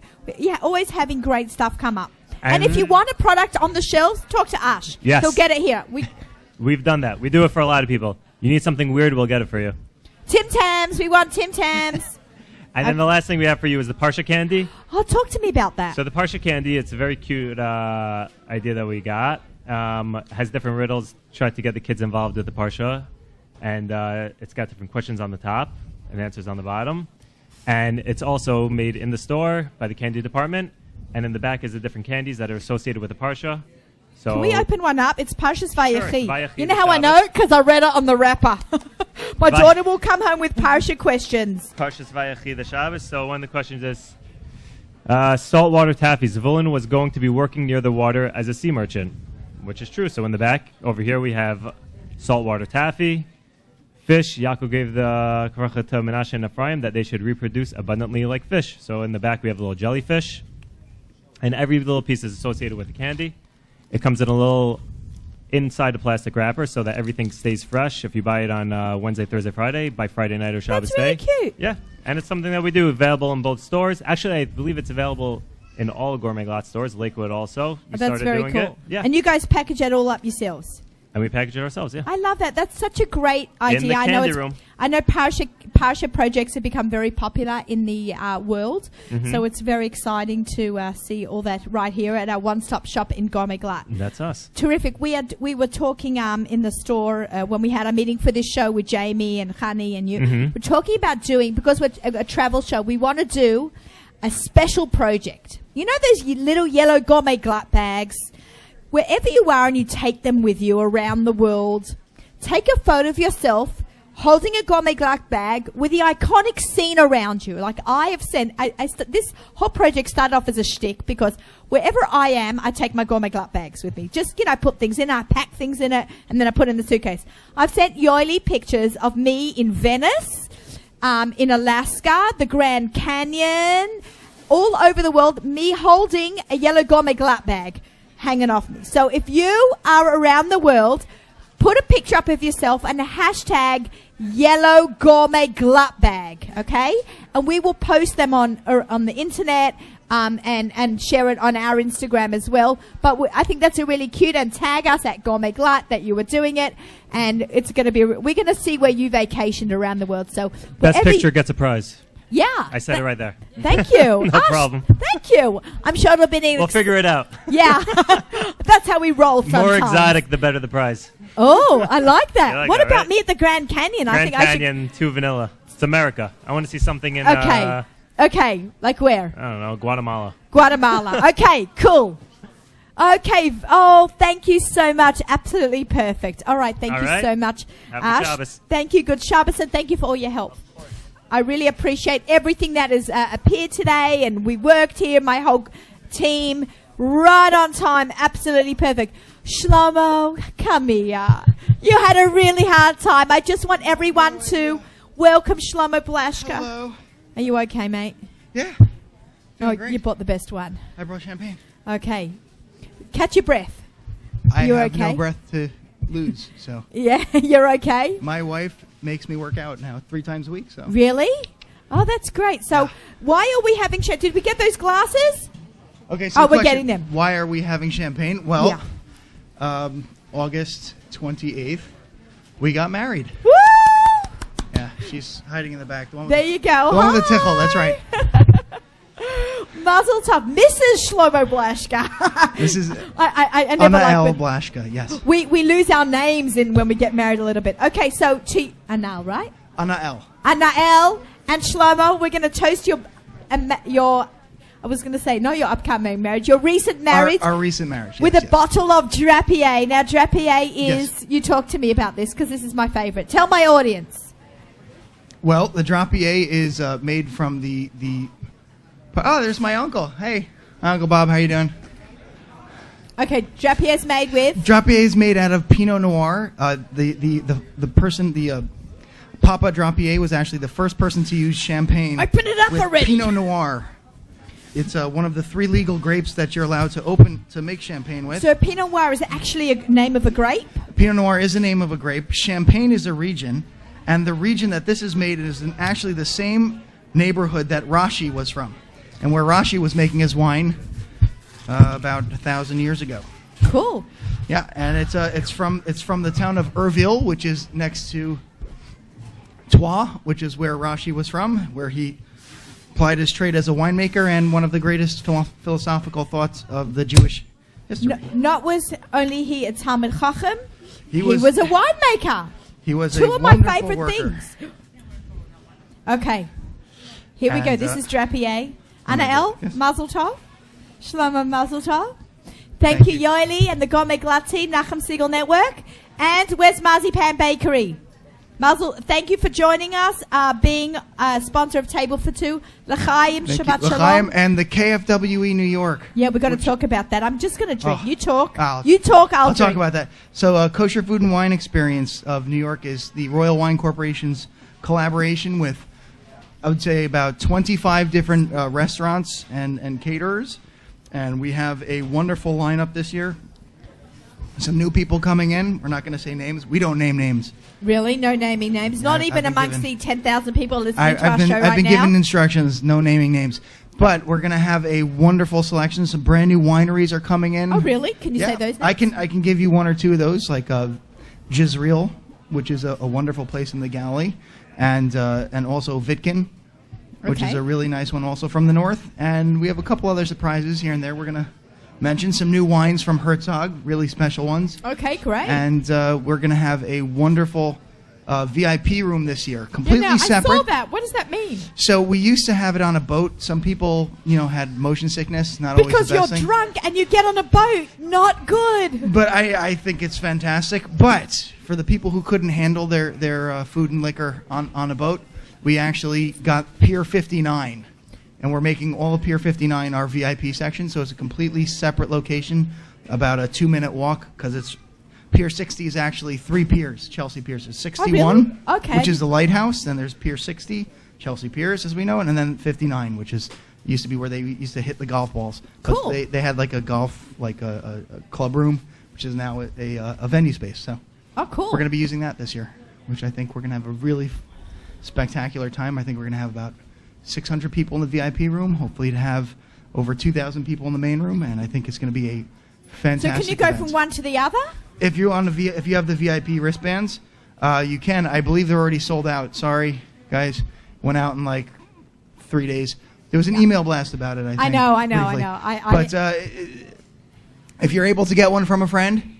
Always having great stuff come up. And if you want a product on the shelves, talk to Ash. Yes. He'll get it here. We've done that. We do it for a lot of people. You need something weird, we'll get it for you. Tim Tams. We want Tim Tams. And then the last thing we have for you is the Parsha candy. Oh, talk to me about that. So the Parsha candy, it's a very cute idea that we got. Has different riddles, tried to get the kids involved with the Parsha. And it's got different questions on the top and answers on the bottom. And it's also made in the store by the candy department. And in the back is the different candies that are associated with the Parsha. So can we open one up? It's Parshas Vayechi. Vayechi, you know the how I know? Because I read it on the wrapper. My Vay- daughter will come home with Parsha questions. Parshas Vayechi, the Shabbos. So one of the questions is, saltwater taffy. Zvulun was going to be working near the water as a sea merchant, which is true. So in the back, over here, we have saltwater taffy. Fish, Yaakov gave the Karacha to Menashe and Ephraim that they should reproduce abundantly like fish. So in the back, we have a little jellyfish. And every little piece is associated with the candy. It comes in a little inside a plastic wrapper so that everything stays fresh. If you buy it on Wednesday, Thursday, Friday, by Friday night or Shabbos That's really day. cute. Yeah, and it's something that we do, available in both stores. Actually, I believe it's available in all Gourmet Glatt stores, Lakewood also. We That's started very doing cool. it. Yeah. And you guys package it all up yourselves. And we package it ourselves, yeah. I love that. That's such a great idea. In the candy room. I know Parsha projects have become very popular in the world, so it's very exciting to see all that right here at our one-stop shop in Gourmet Glatt. That's us. Terrific. We were talking in the store when we had our meeting for this show with Jamie and Hani and you. We're talking about doing, because we're a travel show, we want to do a special project. You know those little yellow Gourmet Glatt bags? Wherever you are and you take them with you around the world, take a photo of yourself holding a Gourmet Glatt bag with the iconic scene around you. Like I have sent, this whole project started off as a shtick because wherever I am, I take my Gourmet Glatt bags with me. Just, put things in, I pack things in it, and then I put it in the suitcase. I've sent Yoeli pictures of me in Venice, in Alaska, the Grand Canyon, all over the world, me holding a yellow Gourmet Glatt bag hanging off me. So if you are around the world, put a picture up of yourself and a hashtag yellow Gourmet Glatt bag, okay? And we will post them on the internet and share it on our Instagram as well. But I think that's a really cute, and tag us at Gourmet Glatt that you were doing it. And it's going to be, we're going to see where you vacationed around the world. So Best picture gets a prize. Yeah. I said it right there. Thank you. No problem. Thank you. I'm sure it'll be We'll figure it out. Yeah. That's how we roll sometimes. More exotic, the better the prize. Oh, I like that. You like what that, about right? me at the Grand Canyon? Grand Canyon, 2 vanilla. It's America. I want to see something in, Okay. Like where? I don't know, Guatemala. Guatemala. Okay, cool. Okay. Oh, thank you so much. Absolutely perfect. All right. Thank you so much, Happy Ash. Shabbos. Thank you. Good Shabbos, and thank you for all your help. I really appreciate everything that has appeared today, and we worked here. My whole team, right on time, absolutely perfect. Shlomo, come here. You had a really hard time. I just want everyone to welcome Shlomo Blashka. Hello. Are you okay, mate? Yeah. Oh, great. you bought the best one. I brought champagne. Okay. Catch your breath. I You have okay? no breath to lose, so. Yeah, you're okay? My wife makes me work out now 3 times a week, so. Really? Oh, that's great. So why are we having Did we get those glasses? Okay, so Oh, the we're question, getting them. Why are we having champagne? Well, August 28th, we got married. Woo! Yeah, she's hiding in the back. The one There with you go. The one with the tickle, that's right. Mazel tov, Mrs. Shlomo Blashka. This is I never Anna like L. when- Blashka, yes. We lose our names in when we get married a little bit. Okay, so Anal, right? Anna L. Anael and Shlomo, we're going to toast your I was going to say, not your upcoming marriage, your recent marriage. Our recent marriage, With yes, a yes. bottle of Drapier. Now, Drapier is, Yes. you talk to me about this because this is my favorite. Tell my audience. Well, the Drapier is made from the. Oh, there's my uncle. Hey, Uncle Bob, how you doing? Okay, Drapier's made with? Drapier is made out of Pinot Noir. Papa Drapier was actually the first person to use champagne. Open it up with already. Pinot Noir. It's one of the 3 legal grapes that you're allowed to open to make champagne with. So Pinot Noir is actually a name of a grape? Pinot Noir is the name of a grape. Champagne is a region, and the region that this is made is actually the same neighborhood that Rashi was from, and where Rashi was making his wine about 1,000 years ago. Cool. Yeah, and it's from the town of Erville, which is next to Troyes, which is where Rashi was from, where he applied his trade as a winemaker and one of the greatest philosophical thoughts of the Jewish history. Not was only he a Talmud Chacham, he was was a winemaker. He was Two a of my wonderful favorite worker. things. Okay. Here we go. And, This is Drapier. Anna L. Yes. Mazel Tov. Shlomo Mazel Tov. Thank you, Yoeli and the Gourmet Glatt team, Nachum Siegel Network. And where's Marzipan Bakery? Mazel, thank you for joining us, being a sponsor of Table for Two. L'chaim, Thank Shabbat you. Shalom. L'chaim and the KFWE New York. Yeah, we've got to talk about that. I'm just going to drink. Oh. You talk. I'll I'll talk about that. So, Kosher Food and Wine Experience of New York is the Royal Wine Corporation's collaboration with, I would say, about 25 different restaurants and caterers. And we have a wonderful lineup this year. Some new people coming in. We're not going to say names. We don't name names. Really? No naming names? Not even been amongst given- the 10,000 people listening to our show I've right been now? given instructions, no naming names. But we're going to have a wonderful selection. Some brand new wineries are coming in. Oh, really? Can you Yeah, say those names? I can give you 1 or 2 of those, like Jezreel, which is a wonderful place in the Galilee, and also Vitkin, which is Okay. a really nice one also from the north. And we have a couple other surprises here and there. We're going to mention some new wines from Herzog, really special ones. Okay, great. And we're going to have a wonderful VIP room this year, completely Yeah, now, separate. I saw that. What does that mean? So we used to have it on a boat. Some people, had motion sickness. Not always Because the you're best thing. drunk and you get on a boat. Not good. But I think it's fantastic. But for the people who couldn't handle their food and liquor on a boat, we actually got Pier 59. And we're making all of Pier 59 our VIP section. So it's a completely separate location, about a 2-minute walk, because it's Pier 60 is actually 3 piers. Chelsea Piers is 61, Okay. which is the lighthouse. Then there's Pier 60, Chelsea Piers as we know it, and then 59, which used to be where they used to hit the golf balls. 'Cause Cool. They had like a golf, like a club room, which is now a venue space. So Oh, cool. we're going to be using that this year, which I think we're going to have a really spectacular time. I think we're going to have about 600 people in the VIP room, hopefully to have over 2,000 people in the main room, and I think it's going to be a fantastic So can you go event. from one to the other? If you have the VIP wristbands, you can. I believe they're already sold out. Sorry, guys. Went out in like 3 days. There was an email blast about it, I think. I know. briefly. I If you're able to get one from a friend,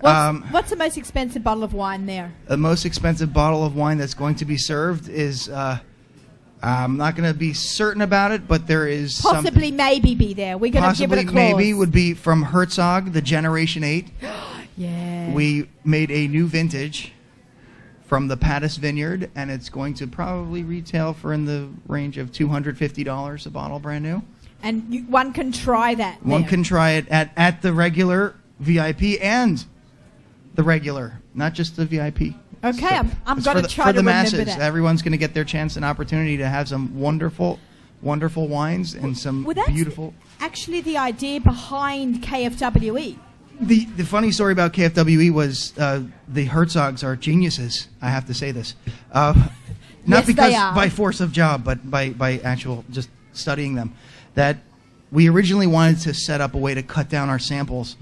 what's the most expensive bottle of wine there? the most expensive bottle of wine that's going to be served is, I'm not going to be certain about it, but there is Possibly maybe be there. We're going to give it a possibly clause. maybe would be from Herzog, the Generation 8. Yeah. We made a new vintage from the Pattis Vineyard, and it's going to probably retail for in the range of $250 a bottle, brand new. And one can try that. One there. can try it at the regular VIP and the regular, not just the VIP. Okay, I'm It's going to try to for the remember masses. that. Everyone's going to get their chance and opportunity to have some wonderful, wonderful wines and some Well, that's beautiful. actually the idea behind KFWE. The funny story about KFWE was the Herzogs are geniuses. I have to say this, not Yes, because they are. by force of job, but by actual just studying them. That we originally wanted to set up a way to cut down our samples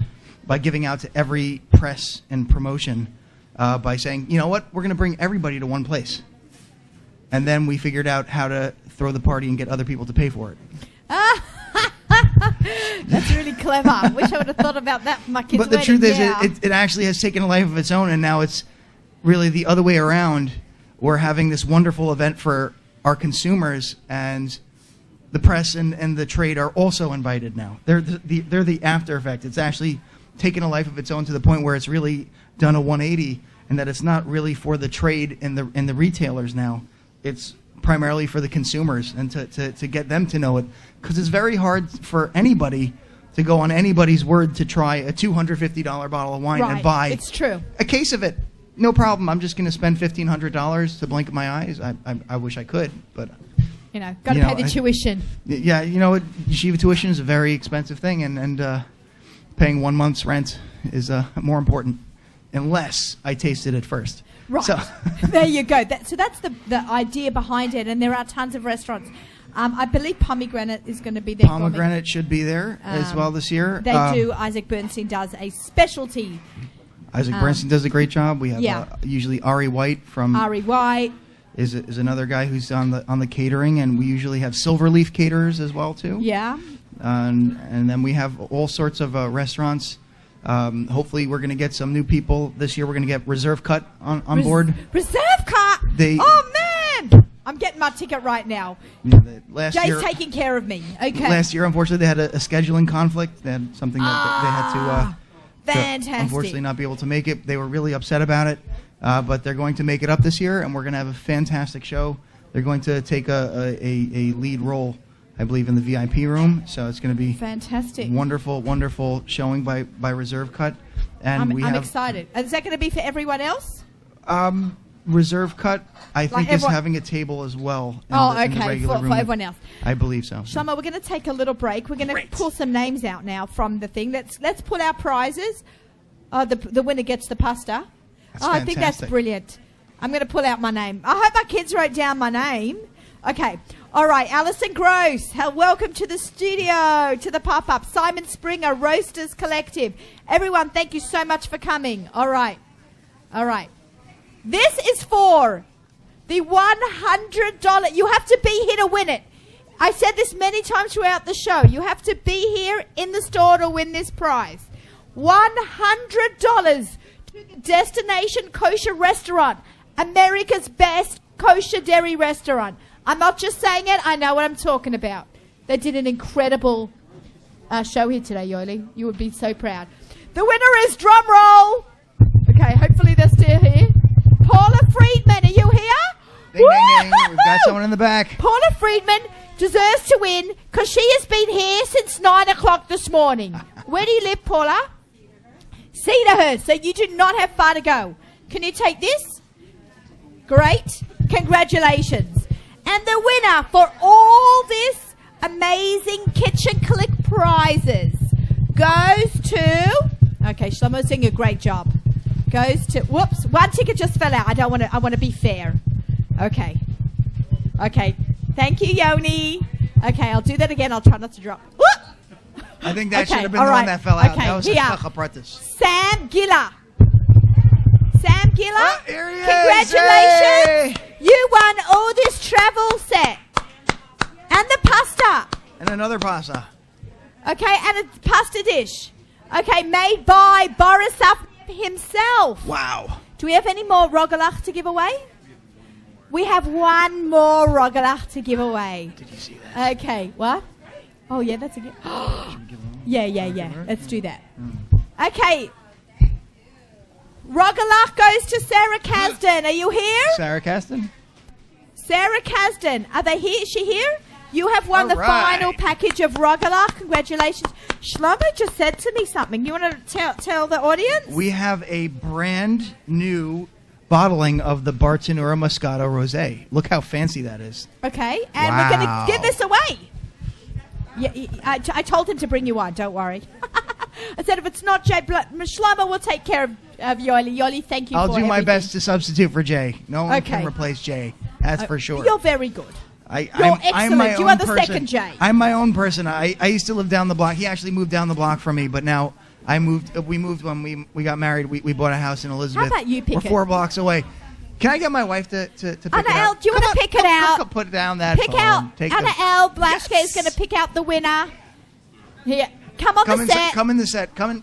by giving out to every press and promotion by saying, you know what, we're going to bring everybody to one place, and then we figured out how to throw the party and get other people to pay for it. That's really clever. I wish I would have thought about that for my kids' But the wedding. truth is, yeah. it actually has taken a life of its own, and now it's really the other way around. We're having this wonderful event for our consumers, and the press and the trade are also invited now. They're the after effect. It's actually taken a life of its own to the point where it's really done a 180, and that it's not really for the trade and the retailers now. It's primarily for the consumers and to get them to know it, because it's very hard for anybody to go on anybody's word to try a $250 bottle of wine Right. and buy It's true. a case of it. No problem. I'm just going to spend $1,500 to blink my eyes. I wish I could, but You know, got to you pay know, the tuition. yeah, you know what? Yeshiva tuition is a very expensive thing, and paying 1 month's rent is more important, unless I tasted it first. Right. So, There you go. So that's the idea behind it, and there are tons of restaurants. I believe Pomegranate is going to be there. Pomegranate should be there as well this year. They do. Isaac Bernstein does a specialty. Isaac Bernstein does a great job. We have yeah. Usually Ari White from Ari White. is another guy who's on the catering, and we usually have Silverleaf caterers as well too. Yeah. And then we have all sorts of restaurants. Hopefully, we're going to get some new people this year. We're going to get Reserve Cut on board. Reserve Cut. They- Oh man, I'm getting my ticket right now. Last Jay's year, taking care of me. Okay. last year, unfortunately, they had a scheduling conflict. They had something that they had to fantastic. unfortunately not be able to make it. They were really upset about it, but they're going to make it up this year, and we're going to have a fantastic show. They're going to take a lead role, I believe, in the VIP room. So it's going to be Fantastic. wonderful showing by Reserve Cut. And I'm excited. Is that going to be for everyone else? Reserve Cut, I think, is everyone- having a table as well. In Oh, the, in the okay, regular for room. everyone else. I believe so. Shlomo, we're going to take a little break. We're going to pull some names out now from the thing. Let's pull our prizes. The winner gets the pasta. That's I think that's fantastic. brilliant. I'm going to pull out my name. I hope my kids wrote down my name. Okay. All right. Alison Gross, welcome to the studio, to the pop-up. Simon Springer, Roasters Collective. Everyone, thank you so much for coming. All right. All right. This is for the $100. You have to be here to win it. I said this many times throughout the show. You have to be here in the store to win this prize. $100 to the Destination Kosher Restaurant, America's best kosher dairy restaurant. I'm not just saying it. I know what I'm talking about. They did an incredible show here today, Yoli. You would be so proud. The winner is, drum roll. Okay, hopefully they're still here. Paula Friedman, are you here? Ding, ding, ding. We've got someone in the back. Paula Friedman deserves to win because she has been here since 9 o'clock this morning. Where do you live, Paula? Cedarhurst, so you do not have far to go. Can you take this? Great. Congratulations. And the winner for all this amazing Kitchen Click prizes goes to... Okay, Shlomo's doing a great job. Goes to... Whoops, one ticket just fell out. I want to be fair. Okay. Okay. Thank you, Yoni. Okay, I'll do that again. I'll try not to drop. Whoop! I think that Okay, should have been all the one right. that fell out. Okay, That was here. Chachapratis. Sam Giller. Sam Giller, Here he is. congratulations. Hey. You won all this travel set. And the pasta. And another pasta. Okay, and a pasta dish. Okay, made by Borisov himself. Wow. Do we have any more rogalach to give away? We have one more rogalach to give away. Did you see that? Okay, what? Oh, yeah, that's a good... Yeah. Let's do that. Okay. Rogalach goes to Sarah Kasdan. Are you here? Sarah Caston? Sarah Kasdan. Are they here? Is she here? You have won All the right. final package of Rogala. Congratulations. Shlomo just said to me something. You want to tell the audience? We have a brand new bottling of the Bartonura Moscato Rosé. Look how fancy that is. Okay, and we're going Wow. to give this away. Yeah, I told him to bring you one. Don't worry. I said if it's not Jay, Shlomo will take care of Yoli. Yoli, thank you. I'll for do my everything. best to substitute for Jay. No one Okay. can replace Jay. That's for sure. You're very good. I'm excellent. my You own are the person. second Jay. I'm my own person. I used to live down the block. He actually moved down the block from me, but now I moved. We moved when we got married. We bought a house in Elizabeth. about you pick We're it? 4 blocks away. Can I get my wife to pick it Anna out? L, do you want to pick it out? Put down that Pick phone. out. Take Anna the- L. Blashka Yes. is going to pick out the winner. Here, come on the set. Come in the set. Come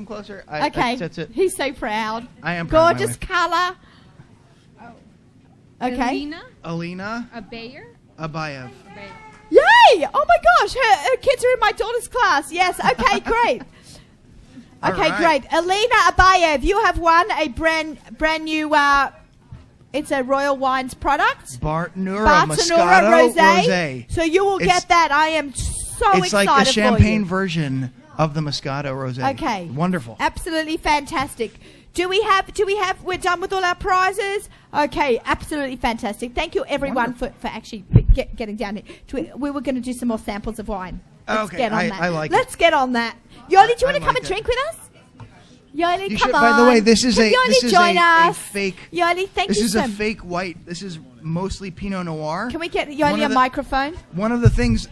closer. Okay. That's it. He's so proud. I am proud of my Gorgeous wife. color. Okay. Alina, Alina a Bayer. Abayev. Yay! Oh my gosh, her kids are in my daughter's class. Yes. Okay, great. All Okay, right. great. Alina Abayev, you have won a brand new. It's a Royal Wines product. Bartonura Moscato Rosé. So you will It's- get that. I am so It's excited like the for champagne you. version of the Moscato Rosé. Okay. Wonderful. Absolutely fantastic. Do we have, we're done with all our prizes? Okay, absolutely fantastic. Thank you everyone for actually getting down here. We were going to do some more samples of wine. Let's Okay, get on that. I like Let's get on that. Yoli, do you want to come like and it. drink with us? Yoli, You come should, on. by the way, this is Can a Yoli this is join a us? fake. Yoli, thank This you is so a fake white. This is mostly Pinot Noir. Can we get One Yoli of a the- microphone? One of the things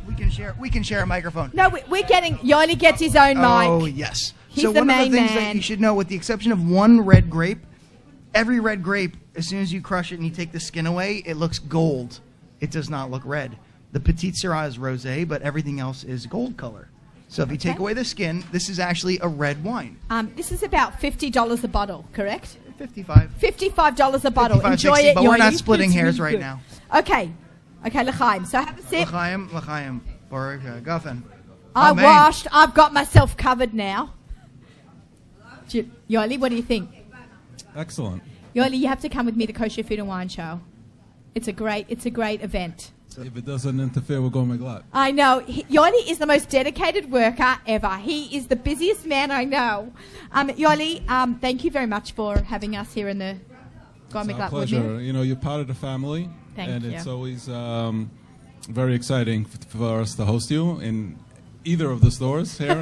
we can share. We can share a microphone. No, we're getting. Yoli gets his own mic. Oh yes. He's so the one of main the things man. that you should know, with the exception of one red grape, every red grape, as soon as you crush it and you take the skin away, it looks gold. It does not look red. The Petit Syrah is rosé, but everything else is gold color. So if you take away the skin, this is actually a red wine. This is about $50 a bottle, correct? 55. $55 a bottle. 55, Enjoy 60, it, but we're Yoli. not splitting It's hairs really right good. now. Okay, L'chaim. So have a sip. L'chaim, Baruch Gafen. I Amen. washed. I've got myself covered now. Yoli, what do you think? Excellent. Yoli, you have to come with me to Kosher Food and Wine Show. It's a great event. If it doesn't interfere with Gourmet Glatt. I know. Yoli is the most dedicated worker ever. He is the busiest man I know. Yoli, thank you very much for having us here in the Gourmet It's our Glatt pleasure. Woodmere. You know, you're part of the family. Thank and you. it's always very exciting for us to host you in either of the stores here.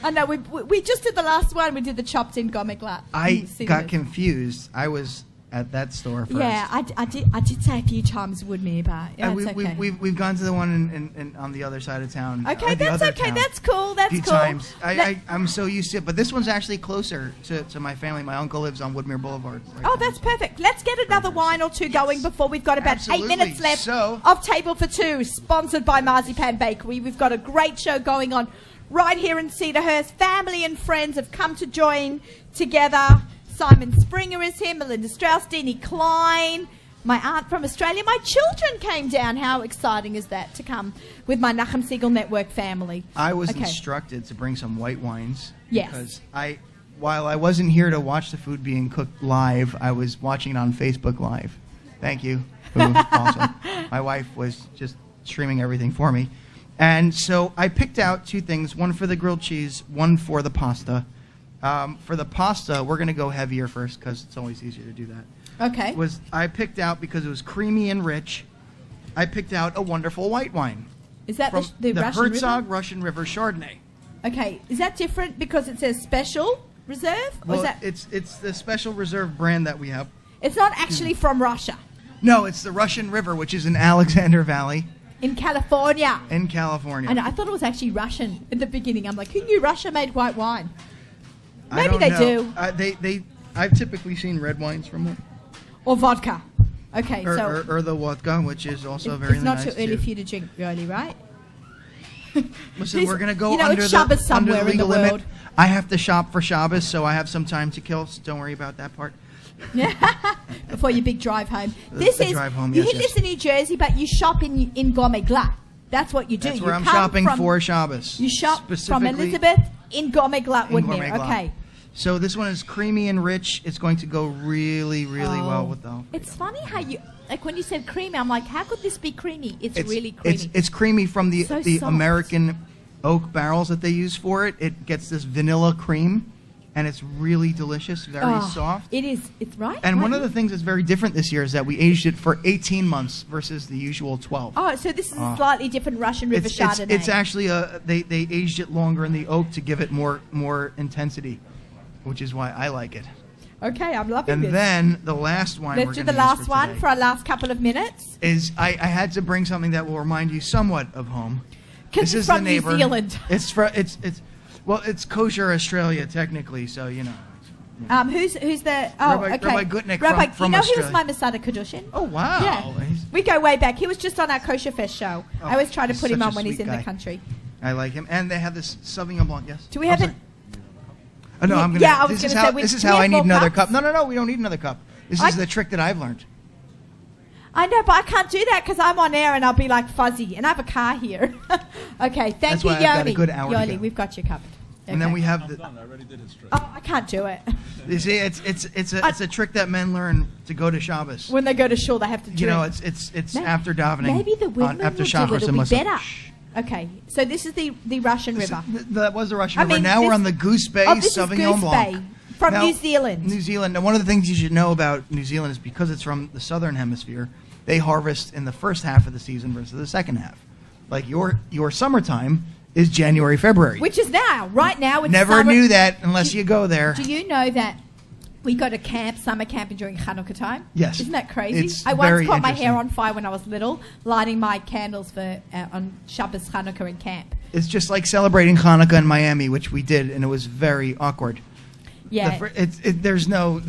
I know. We just did the last one. We did the chopped in Gourmet Glatt. I See got the- confused. I was at that store first. Yeah, I did say a few times Woodmere, but yeah, And it's okay. we've gone to the one in on the other side of town. Okay, or the that's other okay. town That's cool. a That's few cool. times. I'm so used to it, but this one's actually closer to my family. My uncle lives on Woodmere Boulevard. right Oh, there. that's perfect. Let's get another wine or two going before we've got about Absolutely. 8 minutes left So- of Table for Two, sponsored by Marzipan Bakery. We've got a great show going on right here in Cedarhurst. Family and friends have come to join together. Simon Springer is here, Melinda Strauss, Deanie Klein, my aunt from Australia. My children came down. How exciting is that to come with my Nachum Siegel Network family? I was Okay. instructed to bring some white wines. Yes. Because while I wasn't here to watch the food being cooked live, I was watching it on Facebook Live. Thank you. Awesome. My wife was just streaming everything for me. And so I picked out two things, one for the grilled cheese, one for the pasta. For the pasta, we're going to go heavier first because it's always easier to do that. Okay. I picked out, because it was creamy and rich, I picked out a wonderful white wine. Is that From the Russian Herzog River? Russian River Chardonnay. Okay. Is that different because it says special reserve? Or Well, is that, it's the special reserve brand that we have. it's not actually from Russia. No, it's the Russian River, which is in Alexander Valley In California. in California. I know. I thought it was actually Russian in the beginning. I'm like, who knew Russia made white wine? I Maybe don't they know. do. I've typically seen red wines from them, Or vodka. Okay, or, so or the vodka, which is also very it's not nice too early too. for you to drink early, right? Listen, we're gonna go you know, under it's the Shabbos under somewhere the in the legal limit. world. I have to shop for Shabbos, so I have some time to kill. So don't worry about that part. Before your big drive home. The drive home, you yes, live yes. in New Jersey, but you shop in Gourmet Glatt. That's what you do. That's You where I'm come shopping from- for Shabbos. You shop from Specifically Elizabeth in Gourmet Glatt, in Woodmere. Gourmet Glatt. Okay. So this one is creamy and rich. It's going to go really, really well Oh. with the. It's funny how like when you said creamy, I'm like, how could this be creamy? It's really creamy. It's creamy from the So the soft. American oak barrels that they use for it. It gets this vanilla cream, and it's really delicious, very soft. It is. It's right. And one right. of the things that's very different this year is that we aged it for 18 months versus the usual 12. Oh, so this is a slightly different Russian River Chardonnay. It's actually they aged it longer in the oak to give it more intensity, which is why I like it. Okay, I'm loving And this. then the last one Let's we're do gonna the last use for one today for our last couple of minutes. is I had to bring something that will remind you somewhat of home. Because it's from New Zealand. It's kosher Australia technically, so you know. Who's the Rabbi okay. Gutnick Rabbi, from you know he was Australia. my Masada Kedushin? Oh wow! Yeah. He's- We go way back. He was just on our Kosher Fest show. I always try to he's put him such a on when he's sweet in guy. the country. I like him, and they have this Sauvignon Blanc. Yes. Do we have I'm it? sorry. Oh, no, I'm gonna. Yeah, I was this is gonna how say, this is do we how have I need more another cups? cup. No, we don't need another cup. This is the trick that I've learned. I know, but I can't do that because I'm on air and I'll be like fuzzy, and I have a car here. Okay, thank That's you, why I've got a Yoni. good hour to Yoni, go. we've got you covered. And then Okay. we have the. I already did his trick. Oh, I can't do it. You see, it's a trick that men learn to go to Shabbos. When they go to shul, they have to do You know, it. it's after davening. Maybe the women after will Shacharis do it. It'll and be Musaf. better. Okay, so this is the Russian River. That was the Russian I River. mean, Now we're this- on the Goose Bay Oh, this is Sauvignon Goose Blanc. Bay from Now, New Zealand. New Zealand. Now, one of the things you should know about New Zealand is because it's from the southern hemisphere, they harvest in the first half of the season versus the second half. Like your summertime is January, February. Which is now, right now. It's Never summer. knew that unless you go there. Do you know that we go to camp, summer camping during Hanukkah time? Yes. Isn't that crazy? It's I once very caught my hair interesting. on fire when I was little, lighting my candles for on Shabbos, Hanukkah, in camp. It's just like celebrating Hanukkah in Miami, which we did, and it was very awkward. Yeah. There's no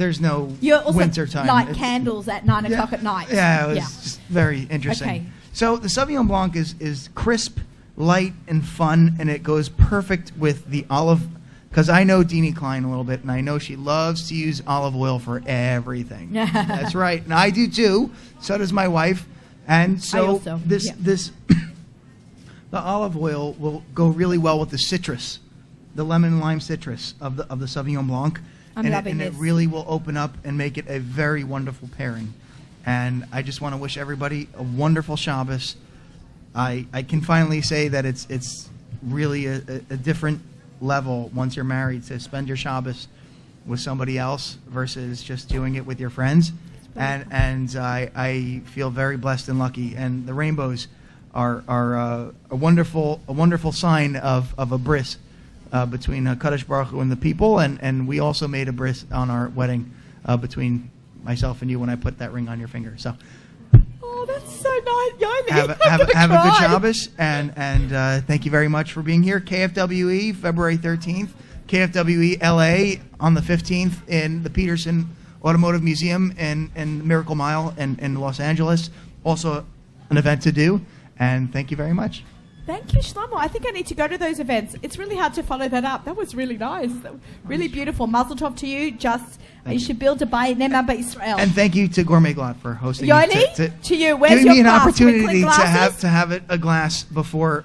You also winter time. light It's- candles at 9 o'clock at night. Yeah, it was just very interesting. Okay. So the Sauvignon Blanc is crisp, light, and fun, and it goes perfect with the olive. Because I know Deanie Klein a little bit, and I know she loves to use olive oil for everything. That's right, and I do too. So does my wife. And so also, this yeah. this the olive oil will go really well with the citrus, the lemon and lime citrus of the Sauvignon Blanc. I'm loving it this. really will open up and make it a very wonderful pairing. And I just want to wish everybody a wonderful Shabbos. I can finally say that it's really a different level once you're married to spend your Shabbos with somebody else versus just doing it with your friends. And I feel very blessed and lucky. And the rainbows are a wonderful sign of a bris between Kadosh Baruch Hu and the people. And we also made a bris on our wedding between myself and you when I put that ring on your finger. So Oh, that's so nice, Yoni. have a good Shabbos, and thank you very much for being here. KFWE, February 13th. KFWE LA on the 15th in the Peterson Automotive Museum in Miracle Mile in Los Angeles. Also an event to do, and thank you very much. Thank you, Shlomo. I think I need to go to those events. It's really hard to follow that up. That was really nice. Really beautiful. Mazel tov to you. You should build a Bayit Nema Israel. And thank you to Gourmet Glatt for hosting Yoni, me. to you. Where's giving your me an glass? opportunity Wickling to have a glass before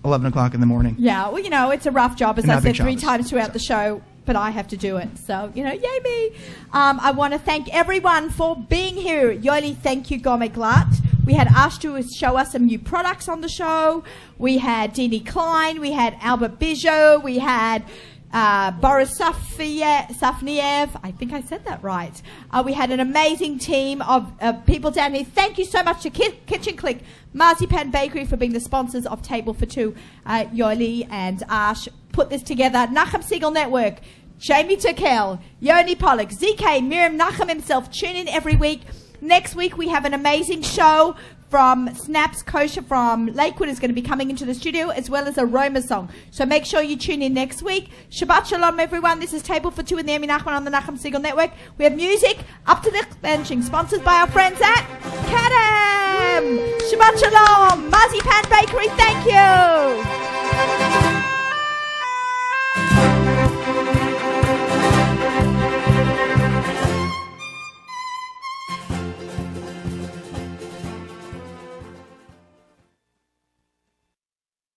11 o'clock in the morning. Yeah, well, you know, it's a rough job, as And I not big said 3 Shabbos. times throughout the show, but I have to do it. So, you know, yay me. I want to thank everyone for being here. Yoli, thank you, Gourmet Glatt. We had Ashtu show us some new products on the show. We had Deanie Klein. We had Albert Bijot. We had Boris Safniev. I think I said that right. We had an amazing team of people down here. Thank you so much to Kitchen Click, Marzipan Bakery for being the sponsors of Table for Two. Yoli and Ash put this together. Nachum Siegel Network, Jamie Turkel, Yoni Pollock, ZK, Miriam Nachum himself. Tune in every week. Next week we have an amazing show from Snaps Kosher from Lakewood is going to be coming into the studio, as well as a Roma song. So make sure you tune in next week. Shabbat Shalom, everyone. This is Table for Two in the Emi Nachman on the Nachum Siegel Network. We have music up to the benching, sponsored by our friends at Kadam. Shabbat Shalom, Marzipan Bakery. Thank you.